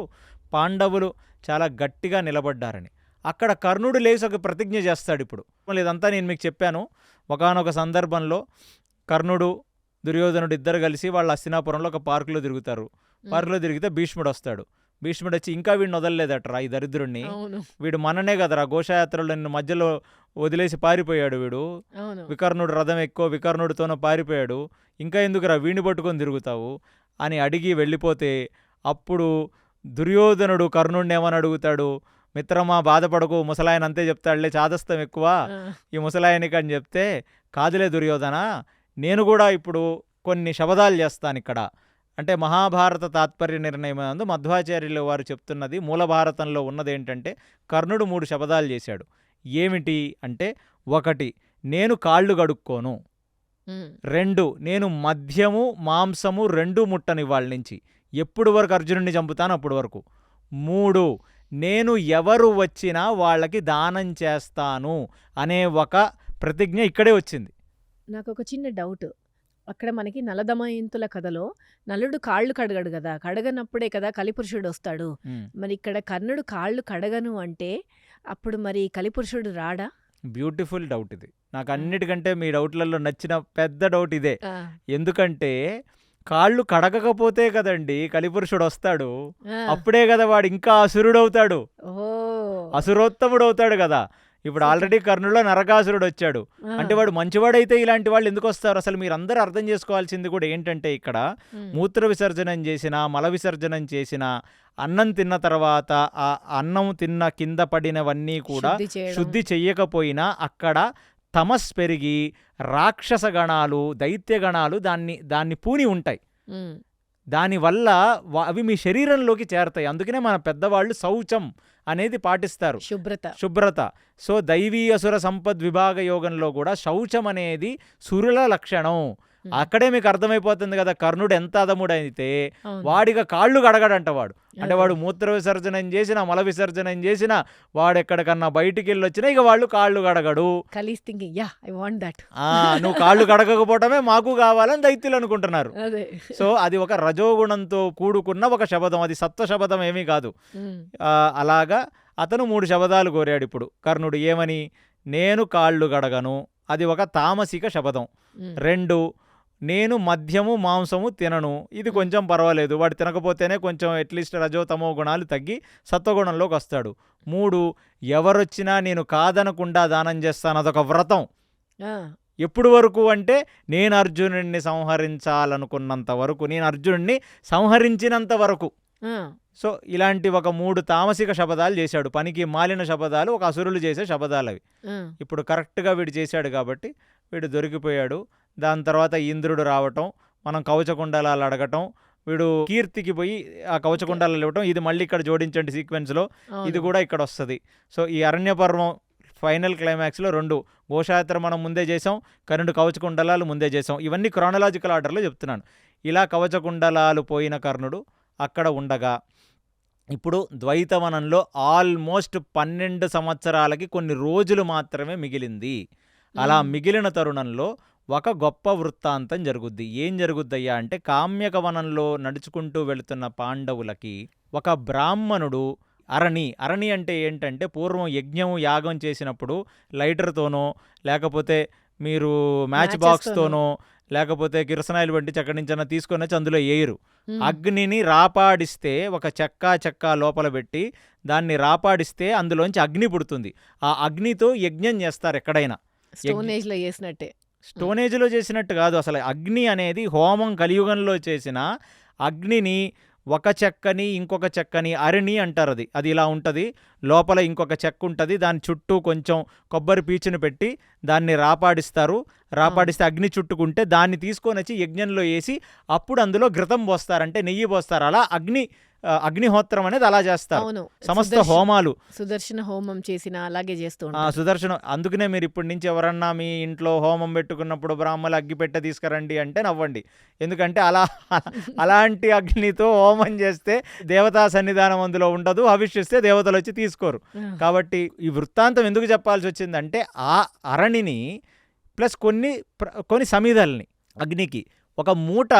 పాండవులు చాలా గట్టిగా నిలబడ్డారని. అక్కడ కర్ణుడు లేచి ఒక ప్రతిజ్ఞ చేస్తాడు. ఇప్పుడు ఇదంతా నేను మీకు చెప్పాను. ఒకానొక సందర్భంలో కర్ణుడు, దుర్యోధనుడు ఇద్దరు కలిసి వాళ్ళ హస్తినాపురంలో ఒక పార్కులో తిరుగుతారు. పార్కులో తిరిగితే భీష్ముడు వస్తాడు. భీష్ముడు వచ్చి ఇంకా వీడిని వదలలేదట్రా ఈ దరిద్రుణ్ణి, వీడు మననే కదరా ఘోషయాత్రలో మధ్యలో వదిలేసి పారిపోయాడు, వీడు వికర్ణుడు రథం ఎక్కువ వికర్ణుడితోనో పారిపోయాడు, ఇంకా ఎందుకురా వీణి పట్టుకొని తిరుగుతావు అని అడిగి వెళ్ళిపోతే అప్పుడు దుర్యోధనుడు కర్ణుడిని ఏమని అడుగుతాడు, మిత్రమా బాధపడకు, ముసలాయన అంతే చెప్తాడులే, చాదస్తం ఎక్కువ ఈ ముసలాయనికి అని చెప్తే, కాదులే దుర్యోధన, నేను కూడా ఇప్పుడు కొన్ని శబదాలు చేస్తాను ఇక్కడ. అంటే మహాభారత తాత్పర్య నిర్ణయం అందు మధ్వాచార్యులు వారు చెప్తున్నది, మూల భారతంలో ఉన్నది ఏంటంటే కర్ణుడు 3 శబదాలు చేశాడు. ఏమిటి అంటే, 1 నేను కాళ్ళు కడుక్కోను, 2 నేను మద్యము మాంసము 2 ముట్టని వాళ్ళ నుంచి ఎప్పుడు వరకు అర్జునుడిని చంపుతాను అప్పటి వరకు, 3 నేను ఎవరు వచ్చినా వాళ్ళకి దానం చేస్తాను అనే ఒక ప్రతిజ్ఞ ఇక్కడే వచ్చింది. నాకు ఒక చిన్న డౌట్, అక్కడ మనకి నలదమయంతుల కథలో నలుడు కాళ్ళు కడగడు కదా, కడగనప్పుడే కదా కలిపురుషుడు వస్తాడు. మరి ఇక్కడ కర్ణుడు కాళ్ళు కడగను అంటే అప్పుడు మరి కలిపురుషుడు రాడా? బ్యూటిఫుల్ డౌట్ ఇది. నాకు అన్నిటికంటే మీ డౌట్లలో నచ్చిన పెద్ద డౌట్ ఇదే. ఎందుకంటే కాళ్ళు కడగకపోతే కదండి కలిపురుషుడు వస్తాడు, అప్పుడే కదా వాడు ఇంకా అసురుడవుతాడు, అసురోత్తముడు అవుతాడు కదా. ఇప్పుడు ఆల్రెడీ కర్ణుల్లో నరకాసురుడు వచ్చాడు, అంటే వాడు మంచివాడైతే ఇలాంటి వాళ్ళు ఎందుకు వస్తారు? అసలు మీరు అందరూ అర్థం చేసుకోవాల్సింది కూడా ఏంటంటే, ఇక్కడ మూత్ర విసర్జనం చేసినా మల విసర్జనం చేసినా అన్నం తిన్న తర్వాత ఆ అన్నం తిన్న కింద పడినవన్నీ కూడా శుద్ధి చెయ్యకపోయినా అక్కడ తమస్ పెరిగి రాక్షస గణాలు దైత్య గణాలు దాన్ని పూని ఉంటాయి. దానివల్ల అవి మీ శరీరంలోకి చేరతాయి. అందుకనే మన పెద్దవాళ్ళు శౌచం అనేది పాటిస్తారు, శుభ్రత. సో దైవీ అసుర సంపద్ విభాగ యోగంలో కూడా శౌచం అనేది సురుల లక్షణం. అక్కడే మీకు అర్థమైపోతుంది కదా కర్ణుడు ఎంత అదముడైతే అవును. వాడిగా కాళ్ళు కడగడంట వాడు. అంటే అదే. వాడు మూత్ర విసర్జనం చేసినా మల విసర్జనం చేసినా వాడు ఎక్కడికన్నా బయటికి వెళ్ళి వచ్చినా ఇక వాళ్ళు కాళ్ళు కడగడు. ఖలీస్ thinking yeah I want that. నువ్వు కాళ్ళు కడగకపోవటమే మాకు కావాలని దైత్యులు అనుకుంటున్నారు. అదే. సో అది ఒక రజోగుణంతో కూడుకున్న ఒక శబదం, అది సత్వ శబదం ఏమీ కాదు. అలాగా అతను 3 శబదాలు కోరాడు ఇప్పుడు కర్ణుడు. ఏమని? నేను కాళ్ళు గడగను, అది ఒక తామసిక శబదం. 2, నేను మద్యము మాంసము తినను, ఇది కొంచెం పర్వాలేదు, వాడు తినకపోతేనే కొంచెం అట్లీస్ట్ రజోతమో గుణాలు తగ్గి సత్వగుణంలోకి వస్తాడు. 3, ఎవరొచ్చినా నేను కాదనకుండా దానం చేస్తాను, అదొక వ్రతం. ఎప్పుడు వరకు అంటే నేను అర్జునుడిని సంహరించాలనుకున్నంత వరకు, నేను అర్జునుడిని సంహరించినంత వరకు. సో ఇలాంటి ఒక 3 తామసిక శబదాలు చేశాడు, పనికి మాలిన శబదాలు, ఒక అసురులు చేసే శబదాలు అవి. ఇప్పుడు కరెక్ట్గా వీడు చేశాడు కాబట్టి వీడు దొరికిపోయాడు. దాని తర్వాత ఇంద్రుడు రావటం, మనం కవచకుండలాలు అడగటం, వీడు కీర్తికి పోయి ఆ కవచకుండలాలు ఇవ్వటం, ఇది మళ్ళీ ఇక్కడ జోడించండి సీక్వెన్స్లో, ఇది కూడా ఇక్కడ వస్తుంది. సో ఈ అరణ్యపర్వం ఫైనల్ క్లైమాక్స్లో 2 ఘోషయాత్ర మనం ముందే చేసాం, కర్ణుడు కవచకుండలాలు ముందే చేసాం. ఇవన్నీ క్రానలాజికల్ ఆర్డర్లో చెప్తున్నాను. ఇలా కవచకుండలాలు పోయిన కర్ణుడు అక్కడ ఉండగా ఇప్పుడు ద్వైతవనంలో ఆల్మోస్ట్ 12 సంవత్సరాలకి కొన్ని రోజులు మాత్రమే మిగిలింది. అలా మిగిలిన తరుణంలో ఒక గొప్ప వృత్తాంతం జరుగుద్ది. ఏం జరుగుద్దయ్యా అంటే, కామ్యక వనంలో నడుచుకుంటూ వెళుతున్న పాండవులకి ఒక బ్రాహ్మణుడు అరణి అంటే ఏంటంటే, పూర్వం యజ్ఞం యాగం చేసినప్పుడు లైటర్తోనో లేకపోతే మీరు మ్యాచ్ బాక్స్తోనో లేకపోతే కిరసనాయిలు వంటి చక్కడి నుంచైనా తీసుకొని వచ్చి అందులో వేయరు. అగ్నిని రాపాడిస్తే, ఒక చెక్క లోపల పెట్టి దాన్ని రాపాడిస్తే అందులోంచి అగ్ని పుడుతుంది. ఆ అగ్నితో యజ్ఞం చేస్తారు ఎక్కడైనా. స్టోనేజ్లో చేసినట్టే. స్టోనేజ్లో చేసినట్టు కాదు, అసలు అగ్ని అనేది హోమం కలియుగంలో చేసిన అగ్నిని ఒక చెక్కని ఇంకొక చెక్కని అరణి అంటారు. అది ఇలా ఉంటుంది, లోపల ఇంకొక చెక్క ఉంటుంది, దాని చుట్టూ కొంచెం కొబ్బరి పీచుని పెట్టి దాన్ని రాపాడిస్తారు. రాపాడిస్తే అగ్ని చుట్టుకుంటే దాన్ని తీసుకొని వచ్చి యజ్ఞంలో వేసి అప్పుడు అందులో ఘృతం పోస్తారంటే నెయ్యి పోస్తారు. అలా అగ్నిహోత్రం అనేది అలా చేస్తారు సమస్త హోమాలు. సుదర్శన హోమం చేసిన అలాగే చేస్తూ సుదర్శనం. అందుకనే మీరు ఇప్పటి నుంచి ఎవరన్నా మీ ఇంట్లో హోమం పెట్టుకున్నప్పుడు బ్రాహ్మణులు అగ్గిపెట్టె తీసుకురండి అంటే నవ్వండి. ఎందుకంటే అలాంటి అగ్నితో హోమం చేస్తే దేవతా సన్నిధానం అందులో ఉండదు, హవిష్యిస్తే దేవతలు వచ్చి తీసుకోరు. కాబట్టి ఈ వృత్తాంతం ఎందుకు చెప్పాల్సి వచ్చిందంటే, ఆ అరణిని ప్లస్ కొన్ని సమిధల్ని అగ్నికి ఒక మూట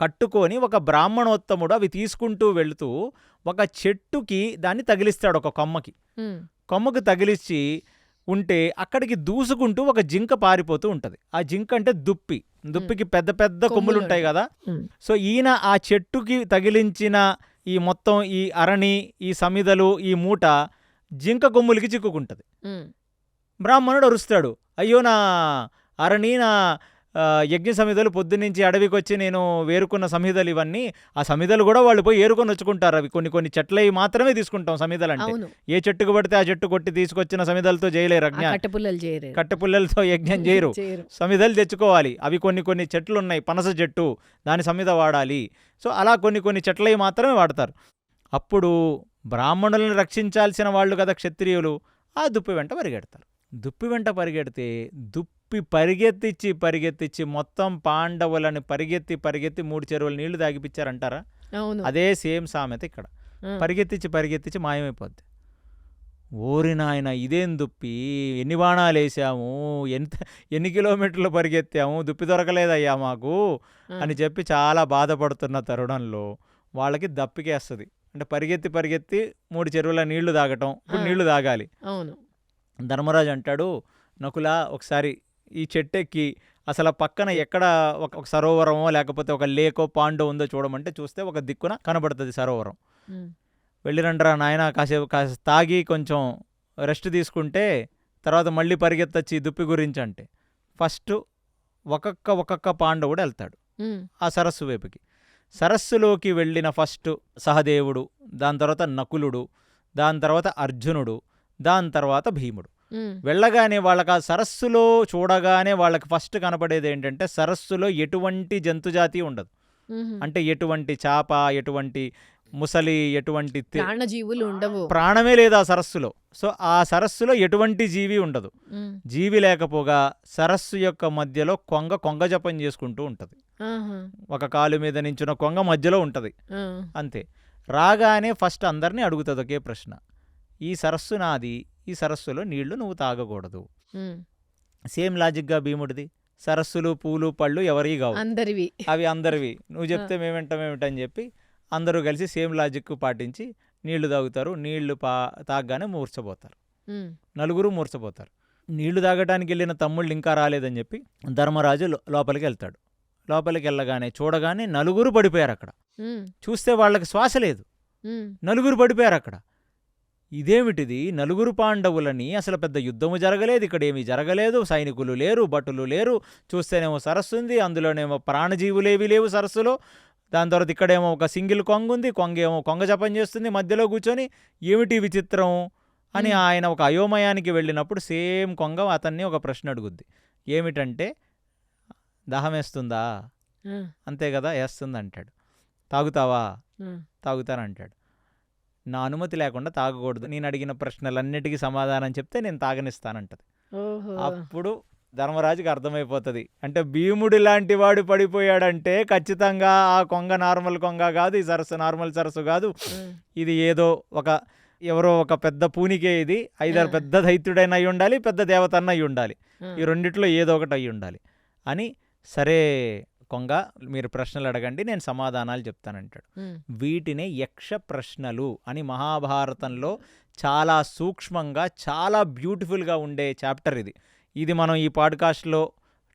కట్టుకొని ఒక బ్రాహ్మణోత్తముడు అవి తీసుకుంటూ వెళుతూ ఒక చెట్టుకి దాన్ని తగిలిస్తాడు. ఒక కొమ్మకి తగిలిచ్చి ఉంటే అక్కడికి దూసుకుంటూ ఒక జింక పారిపోతూ ఉంటుంది. ఆ జింక అంటే దుప్పికి పెద్ద పెద్ద కొమ్ములు ఉంటాయి కదా. సో ఈయన ఆ చెట్టుకి తగిలించిన ఈ మొత్తం ఈ అరణి, ఈ సమిధలు, ఈ మూట జింక కొమ్ములకి చిక్కుకుంటుంది. బ్రాహ్మణుడు అరుస్తాడు, అయ్యో నా అరణి, నా యజ్ఞ సమిధలు పొద్దున్నుంచి అడవికి వచ్చి నేను వేరుకున్న సమిధలు ఇవన్నీ. ఆ సమిధలు కూడా వాళ్ళు పోయి ఏరుకొని వచ్చుకుంటారు. అవి కొన్ని చెట్లవి మాత్రమే తీసుకుంటాం సమిధలు అంటే. ఏ చెట్టుకు పడితే ఆ చెట్టు కొట్టి తీసుకొచ్చిన సమిధలతో చేయలేరు అజ్ఞానం. కట్టెపుల్లలతో యజ్ఞం చేయరు, సమిధలు తెచ్చుకోవాలి. అవి కొన్ని చెట్లు ఉన్నాయి, పనస చెట్టు, దాని సమిధ వాడాలి. సో అలా కొన్ని చెట్లవి మాత్రమే వాడతారు. అప్పుడు బ్రాహ్మణులను రక్షించాల్సిన వాళ్ళు కదా క్షత్రియులు, ఆ దుప్పి వెంట పరిగెడతారు. దుప్పి వెంట పరిగెడితే దుప్పి పరిగెత్తిచ్చి మొత్తం పాండవులని పరిగెత్తి 3 చెరువులు నీళ్లు తాగిపించారంటారా? అదే సేమ్ సామెత ఇక్కడ. పరిగెత్తిచ్చి మాయమైపోద్ది. ఓరి నాయన, ఇదేం దుప్పి, ఎన్ని బాణాలు వేసాము, ఎన్ని కిలోమీటర్లు పరిగెత్తాము, దుప్పి దొరకలేదయ్యా మాకు అని చెప్పి చాలా బాధపడుతున్న తరుణంలో వాళ్ళకి దప్పికేస్తుంది. అంటే పరిగెత్తి 3 చెరువుల నీళ్లు తాగటం. ఇప్పుడు నీళ్లు తాగాలి. ధర్మరాజు అంటాడు, నకులా ఒకసారి ఈ చెట్టెక్కి అసలు పక్కన ఎక్కడ ఒక సరోవరమో లేకపోతే ఒక లేకో పాండో ఉందో చూడమంటే చూస్తే ఒక దిక్కున కనబడుతుంది సరోవరం. వెళ్ళిరండ్రా నాయన, కాసేపు తాగి కొంచెం రెస్ట్ తీసుకుంటే తర్వాత మళ్ళీ పరిగెత్తచ్చి దుప్పి గురించి అంటే. ఫస్ట్ ఒక్కొక్క పాండవుడు వెళ్తాడు ఆ సరస్సు వైపుకి. సరస్సులోకి వెళ్ళిన ఫస్ట్ సహదేవుడు, దాని తర్వాత నకులుడు, దాని తర్వాత అర్జునుడు, దాని తర్వాత భీముడు. వెళ్ళగానే వాళ్ళకి ఆ సరస్సులో చూడగానే వాళ్ళకి ఫస్ట్ కనపడేది ఏంటంటే, సరస్సులో ఎటువంటి జంతుజాతి ఉండదు. అంటే ఎటువంటి చేప, ఎటువంటి ముసలి ఎటువంటి ప్రాణజీవులు ఉండవు. ప్రాణమే లేదు ఆ సరస్సులో. సో ఆ సరస్సులో ఎటువంటి జీవి ఉండదు. జీవి లేకపోగా సరస్సు యొక్క మధ్యలో కొంగ జపం చేసుకుంటూ ఉంటుంది. ఒక కాలు మీద నించున్న కొంగ మధ్యలో ఉంటుంది అంతే. రాగానే ఫస్ట్ అందరినీ అడుగుతుంది ఒకే ప్రశ్న, ఈ సరస్సు నాది, ఈ సరస్సులో నీళ్లు నువ్వు తాగకూడదు. సేమ్ లాజిక్గా భీముడిది. సరస్సులు పూలు పళ్ళు ఎవరివి కావు, అందరివి, అవి అందరివి. నువ్వు చెప్తే మేమేమిటని చెప్పి అందరూ కలిసి సేమ్ లాజిక్ పాటించి నీళ్లు తాగుతారు. నీళ్లు తాగగానే మూర్చపోతారు. నలుగురు మూర్చపోతారు. నీళ్లు తాగడానికి వెళ్ళిన తమ్ముళ్ళు ఇంకా రాలేదని చెప్పి ధర్మరాజు లోపలికి వెళ్తాడు. లోపలికి వెళ్ళగానే చూడగానే నలుగురు పడిపోయారు అక్కడ. చూస్తే వాళ్ళకి శ్వాస లేదు, నలుగురు పడిపోయారు అక్కడ. ఇదేమిటిది? నలుగురు పాండవులని అసలు పెద్ద యుద్ధము జరగలేదు, ఇక్కడ ఏమీ జరగలేదు, సైనికులు లేరు, భటులు లేరు. చూస్తేనేమో సరస్సు ఉంది, అందులోనేమో ప్రాణజీవులేవి లేవు సరస్సులో. దాని తర్వాత ఇక్కడేమో ఒక సింగిల్ కొంగ ఉంది, కొంగేమో కొంగ జపం చేస్తుంది మధ్యలో కూర్చొని. ఏమిటి విచిత్రం అని ఆయన ఒక అయోమయానికి వెళ్ళినప్పుడు సేమ్ కొంగ అతన్ని ఒక ప్రశ్న అడుగుద్ది. ఏమిటంటే, దాహం వేస్తుందా? అంతే కదా, వేస్తుంది అంటాడు. తాగుతావా? తాగుతానంటాడు. నా అనుమతి లేకుండా తాగకూడదు, నేను అడిగిన ప్రశ్నలన్నిటికీ సమాధానం చెప్తే నేను తాగనిస్తానంటది. అప్పుడు ధర్మరాజుకి అర్థమైపోతుంది, అంటే భీముడి లాంటి వాడు పడిపోయాడంటే ఖచ్చితంగా ఆ కొంగ నార్మల్ కొంగ కాదు, ఈ సరస్సు నార్మల్ సరస్సు కాదు, ఇది ఏదో ఎవరో ఒక పెద్ద పూనికే, ఇది ఐదారు పెద్ద దైత్యుడైనా అయి ఉండాలి, పెద్ద దేవతన్న అయి ఉండాలి, ఈ రెండిట్లో ఏదో ఒకటి అయి ఉండాలి అని. సరే కొంగ, మీరు ప్రశ్నలు అడగండి, నేను సమాధానాలు చెప్తానంటాడు. వీటినే యక్ష ప్రశ్నలు అని మహాభారతంలో చాలా సూక్ష్మంగా చాలా బ్యూటిఫుల్గా ఉండే చాప్టర్ ఇది. ఇది మనం ఈ పాడ్కాస్ట్లో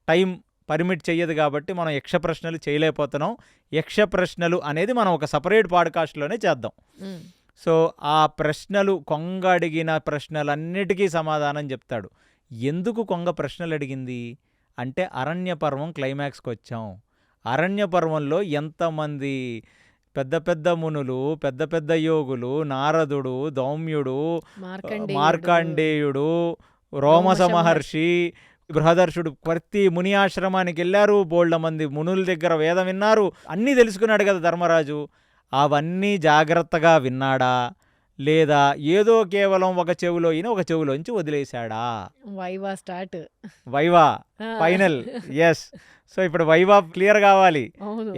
టైం పర్మిట్ చెయ్యదు కాబట్టి మనం యక్ష ప్రశ్నలు చేయలేకపోతున్నాం. యక్ష ప్రశ్నలు అనేది మనం ఒక సపరేట్ పాడ్కాస్ట్లోనే చేద్దాం. సో ఆ ప్రశ్నలు, కొంగ అడిగిన ప్రశ్నలన్నిటికీ సమాధానం చెప్తాడు. ఎందుకు కొంగ ప్రశ్నలు అడిగింది అంటే, అరణ్య పర్వం క్లైమాక్స్కి వచ్చాం. అరణ్య పర్వంలో ఎంతమంది పెద్ద పెద్ద మునులు, పెద్ద పెద్ద యోగులు, నారదుడు, దౌమ్యుడు, మార్కండేయుడు, రోమస మహర్షి, బృహదర్శుడు, ప్రతి ముని ఆశ్రమానికి వెళ్ళారు. బోల్డ మంది మునుల దగ్గర వేదం విన్నారు. అన్నీ తెలుసుకున్నాడు కదా ధర్మరాజు. అవన్నీ జాగ్రత్తగా విన్నాడా లేదా ఏదో కేవలం ఒక చెవిలో అయినా ఒక చెవిలోంచి వదిలేశాడా? Viva start, viva final. Yes. So ఇప్పుడు వైవా క్లియర్ కావాలి.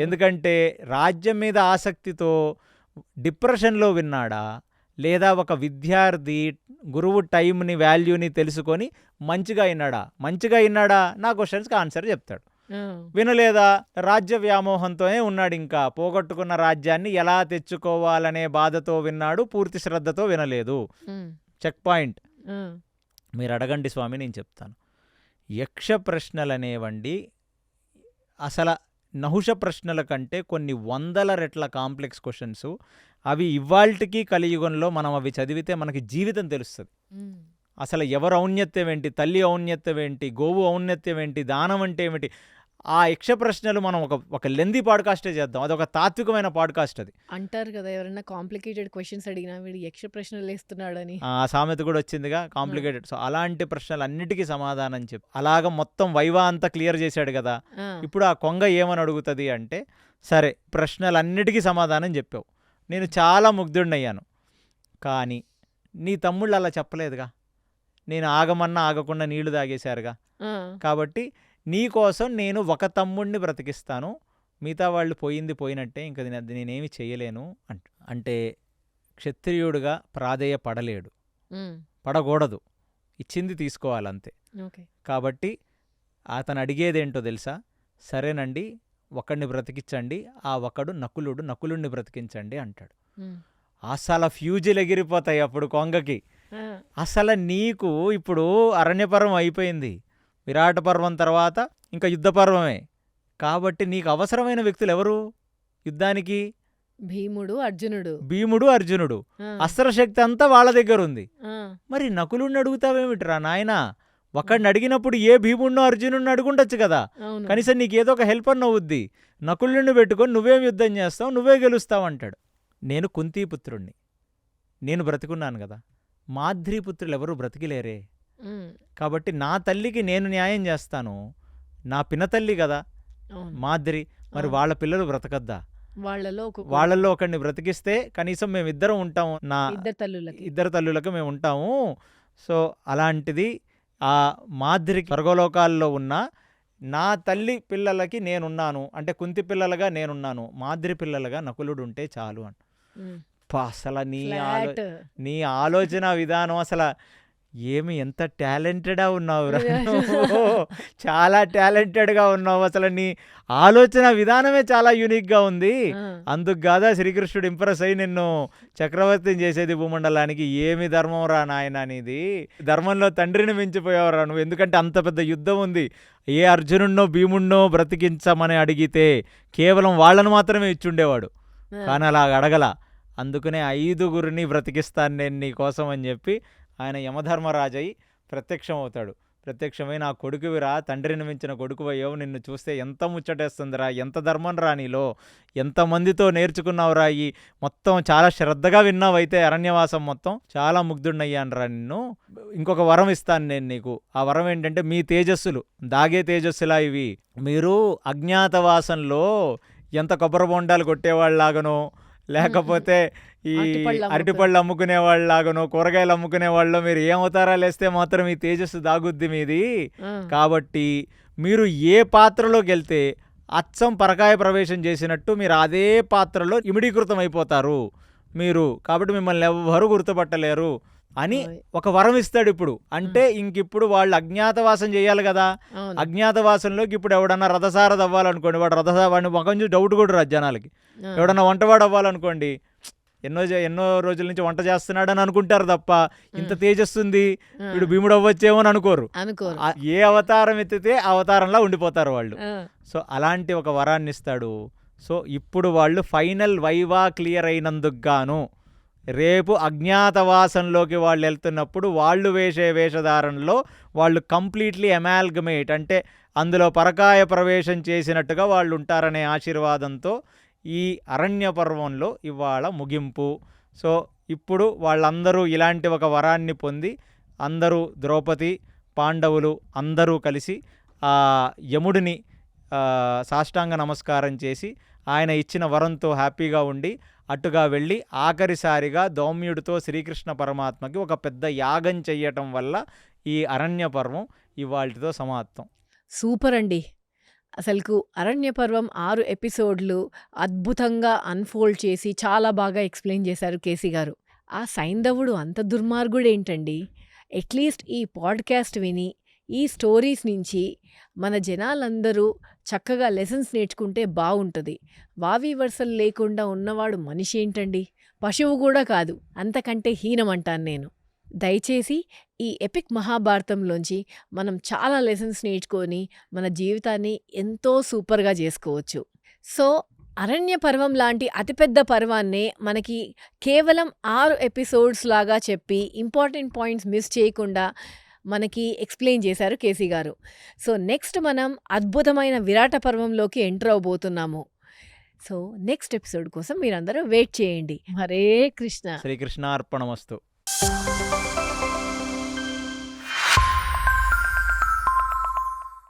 ఎందుకంటే రాజ్యం మీద ఆసక్తితో డిప్రెషన్లో విన్నాడా లేదా ఒక విద్యార్థి గురువు టైంని వాల్యూని తెలుసుకొని మంచిగా విన్నాడా? నా క్వశ్చన్స్కి ఆన్సర్ చెప్తాడు. వినలేదా? రాజ్య వ్యామోహంతోనే ఉన్నాడు, ఇంకా పోగొట్టుకున్న రాజ్యాన్ని ఎలా తెచ్చుకోవాలనే బాధతో విన్నాడు, పూర్తి శ్రద్ధతో వినలేదు. Check point. మీరు అడగండి స్వామి, నేను చెప్తాను. యక్ష ప్రశ్నలనేవండి అసలు నహుష ప్రశ్నల కంటే కొన్ని వందల రెట్ల కాంప్లెక్స్ క్వశ్చన్స్. అవి ఇవాల్టికి కలియుగంలో మనం అవి చదివితే మనకి జీవితం తెలుస్తుంది. అసలు ఎవరు ఔన్నత్యం ఏంటి, తల్లి ఔన్నత్యం ఏంటి, గోవు ఔన్నత్యం ఏంటి, దానం అంటే ఏమిటి, ఆ యక్ష ప్రశ్నలు మనం ఒక లెందీ పాడ్కాస్టే చేద్దాం. అదొక తాత్వికమైన పాడ్కాస్ట్. అది అంటారు కదా, ఎవరైనా కాంప్లికేటెడ్ క్వశ్చన్స్ అడిగినా వీడు యక్ష ప్రశ్నలు వేస్తున్నాడని. ఆ సామెత కూడా వచ్చిందిగా, కాంప్లికేటెడ్. సో అలాంటి ప్రశ్నలు అన్నిటికీ సమాధానం చెప్పి అలాగ మొత్తం వైవా అంతా క్లియర్ చేశాడు కదా. ఇప్పుడు ఆ కొంగ ఏమని అడుగుతుంది అంటే, సరే ప్రశ్నలన్నిటికీ సమాధానం చెప్పావు, నేను చాలా ముగ్ధుడినయ్యాను, కానీ నీ తమ్ముళ్ళు అలా చెప్పలేదుగా, నేను ఆగమన్నా ఆగకుండా నీళ్లు తాగేశారుగా, కాబట్టి నీకోసం నేను ఒక తమ్ముడిని బ్రతికిస్తాను, మిగతా వాళ్ళు పోయినట్టే, ఇంకా నేనేమి చేయలేను అంటే క్షత్రియుడిగా ప్రాధేయపడలేడు, పడకూడదు, ఇచ్చింది తీసుకోవాలంతే. కాబట్టి అతను అడిగేదేంటో తెలుసా? సరేనండి, ఒకడిని బ్రతికించండి, ఆ ఒకడు నకులుడిని బ్రతికించండి అంటాడు. అసలు ఫ్యూజులు ఎగిరిపోతాయి అప్పుడు కొంగకి. అసలు నీకు ఇప్పుడు అరణ్యపర్వం అయిపోయింది, విరాట పర్వం తర్వాత ఇంకా యుద్ధ పర్వమే, కాబట్టి నీకు అవసరమైన వ్యక్తులు ఎవరు యుద్ధానికి? భీముడు అర్జునుడు. అస్త్రశక్తి అంతా వాళ్ళ దగ్గర ఉంది. మరి నకులుడిని అడుగుతావేమిట్రా నాయనా? ఒకడిని అడిగినప్పుడు ఏ భీముడినో అర్జునుడిని అడుగుండొచ్చు కదా, కనీసం నీకేదో ఒక హెల్ప్ అన్న అవుద్ది. నకులుడిని పెట్టుకొని నువ్వేం యుద్ధం చేస్తావు, నువ్వే గెలుస్తావు అంటాడు. నేను కుంతీపుత్రుణ్ణి, నేను బ్రతికున్నాను కదా, మాద్రీపుత్రులు ఎవరూ బ్రతికిలేరే, కాబట్టి నా తల్లికి నేను న్యాయం చేస్తాను. నా పినతల్లి కదా మాద్రి, మరి వాళ్ళ పిల్లలు బ్రతకద్దా? వాళ్ళలో ఒకడిని బ్రతికిస్తే కనీసం మేమిద్దరం ఉంటాము, నా ఇద్దరు తల్లులకు మేము ఉంటాము. సో అలాంటిది ఆ మాద్రికి స్వర్గలోకాల్లో ఉన్న నా తల్లి పిల్లలకి నేనున్నాను, అంటే కుంతి పిల్లలుగా నేనున్నాను, మాద్రి పిల్లలుగా నకులుడు ఉంటే చాలు అని. అసలు నీ ఆలోచన విధానం అసలు ఎంత టాలెంటెడ్గా ఉన్నావు రా నువ్వు. చాలా టాలెంటెడ్గా ఉన్నావు. అసలు నీ ఆలోచన విధానమే చాలా యూనిక్గా ఉంది. అందుకు కాదా శ్రీకృష్ణుడు ఇంప్రెస్ అయ్యి నిన్ను చక్రవర్తిని చేసేది భూమండలానికి. ఏమి ధర్మం రా నాయన నీది, ధర్మంలో తండ్రిని మించిపోయావురా నువ్వు. ఎందుకంటే అంత పెద్ద యుద్ధం ఉంది. ఏ అర్జునుడినో భీముడినో బ్రతికించమని అడిగితే కేవలం వాళ్ళను మాత్రమే ఇచ్చుండేవాడు, కానీ అలా అడగల. అందుకనే 5గురిని బ్రతికిస్తాను నేను నీ కోసం అని చెప్పి ఆయన యమధర్మరాజై ప్రత్యక్షమవుతాడు. ప్రత్యక్షమై నా కొడుకువిరా, తండ్రిని మించిన కొడుకువయ్యావు, నిన్ను చూస్తే ఎంత ముచ్చటేస్తుందిరా, ఎంత ధర్మం రా నీలో, ఎంతమందితో నేర్చుకున్నావురా, ఈ మొత్తం చాలా శ్రద్ధగా విన్నావైతే అరణ్యవాసం మొత్తం, చాలా ముగ్ధుడినయ్యాను రా నిన్ను. ఇంకొక వరం ఇస్తాను నేను నీకు. ఆ వరం ఏంటంటే మీ తేజస్సులు దాగే తేజస్సులా ఇవి. మీరు అజ్ఞాతవాసంలో ఎంత కొబ్బరి బొండాలు కొట్టేవాళ్ళలాగనో, లేకపోతే ఈ అరటిపళ్ళు అమ్ముకునే వాళ్ళలాగనో, కూరగాయలు అమ్ముకునే వాళ్ళు మీరు ఏమవుతారా లేస్తే మాత్రం ఈ తేజస్సు దాగుద్ది మీది. కాబట్టి మీరు ఏ పాత్రలోకి వెళ్తే అచ్చం పరకాయ ప్రవేశం చేసినట్టు మీరు అదే పాత్రలో ఇమిడీకృతం అయిపోతారు మీరు. కాబట్టి మిమ్మల్ని ఎవ్వరూ గుర్తుపట్టలేరు అని ఒక వరం ఇస్తాడు ఇప్పుడు. అంటే ఇంకిప్పుడు వాళ్ళు అజ్ఞాతవాసం చేయాలి కదా. అజ్ఞాతవాసంలోకి ఇప్పుడు ఎవడన్నా రథసారథి అవ్వాలనుకోండి, వాడిని కొంచెం డౌట్ కూడా రాదు జనాలకి. ఎవడన్నా వంటవాడు అవ్వాలనుకోండి, ఎన్నో రోజుల నుంచి వంట చేస్తున్నాడని అనుకుంటారు తప్ప ఇంత తేజస్సుంది వీడు భీముడు అవ్వచ్చేమో అని అనుకోరు. ఏ అవతారం ఎత్తితే అవతారంలా ఉండిపోతారు వాళ్ళు. సో అలాంటి ఒక వరాన్ని ఇస్తాడు. సో ఇప్పుడు వాళ్ళు ఫైనల్ వైవా క్లియర్ అయినందుకు గాను రేపు అజ్ఞాతవాసంలోకి వాళ్ళు వెళ్తున్నప్పుడు వాళ్ళు వేసే వేషధారణలో వాళ్ళు కంప్లీట్లీ అమాల్గమేట్, అంటే అందులో పరకాయ ప్రవేశం చేసినట్టుగా వాళ్ళు ఉంటారనే ఆశీర్వాదంతో ఈ అరణ్య పర్వంలో ఇవాళ ముగింపు. సో ఇప్పుడు వాళ్ళందరూ ఇలాంటి ఒక వరాన్ని పొంది అందరూ ద్రౌపది, పాండవులు అందరూ కలిసి ఆ యముడిని సాష్టాంగ నమస్కారం చేసి ఆయన ఇచ్చిన వరంతో హ్యాపీగా ఉండి అటుగా వెళ్ళి ఆఖరిసారిగా దౌమ్యుడితో శ్రీకృష్ణ పరమాత్మకి ఒక పెద్ద యాగం చెయ్యటం వల్ల ఈ అరణ్య పర్వం ఇవాళతో సమాప్తం. సూపర్ అండి. అసలుకు అరణ్య పర్వం 6 ఎపిసోడ్లు అద్భుతంగా అన్ఫోల్డ్ చేసి చాలా బాగా ఎక్స్ప్లెయిన్ చేశారు కేసీ గారు. ఆ సైంధవుడు అంత దుర్మార్గుడేంటండి? అట్లీస్ట్ ఈ పాడ్కాస్ట్ విని ఈ స్టోరీస్ నుంచి మన జనాలందరూ చక్కగా లెసన్స్ నేర్చుకుంటే బాగుంటుంది. వావి వరుసలు లేకుండా ఉన్నవాడు మనిషి ఏంటండి, పశువు కూడా కాదు, అంతకంటే హీనమంటాను నేను. దయచేసి ఈ ఎపిక్ మహాభారతంలోంచి మనం చాలా లెసన్స్ నేర్చుకొని మన జీవితాన్ని ఎంతో సూపర్గా చేసుకోవచ్చు. సో అరణ్య పర్వం లాంటి అతిపెద్ద పర్వాన్నే మనకి కేవలం 6 ఎపిసోడ్స్ లాగా చెప్పి ఇంపార్టెంట్ పాయింట్స్ మిస్ చేయకుండా మనకి ఎక్స్ప్లెయిన్ చేశారు కేసీ గారు. సో నెక్స్ట్ మనం అద్భుతమైన విరాట పర్వంలోకి ఎంటర్ అవబోతున్నాము. సో నెక్స్ట్ ఎపిసోడ్ కోసం మీరందరూ వెయిట్ చేయండి. హరే కృష్ణ. శ్రీకృష్ణార్పణమస్తు.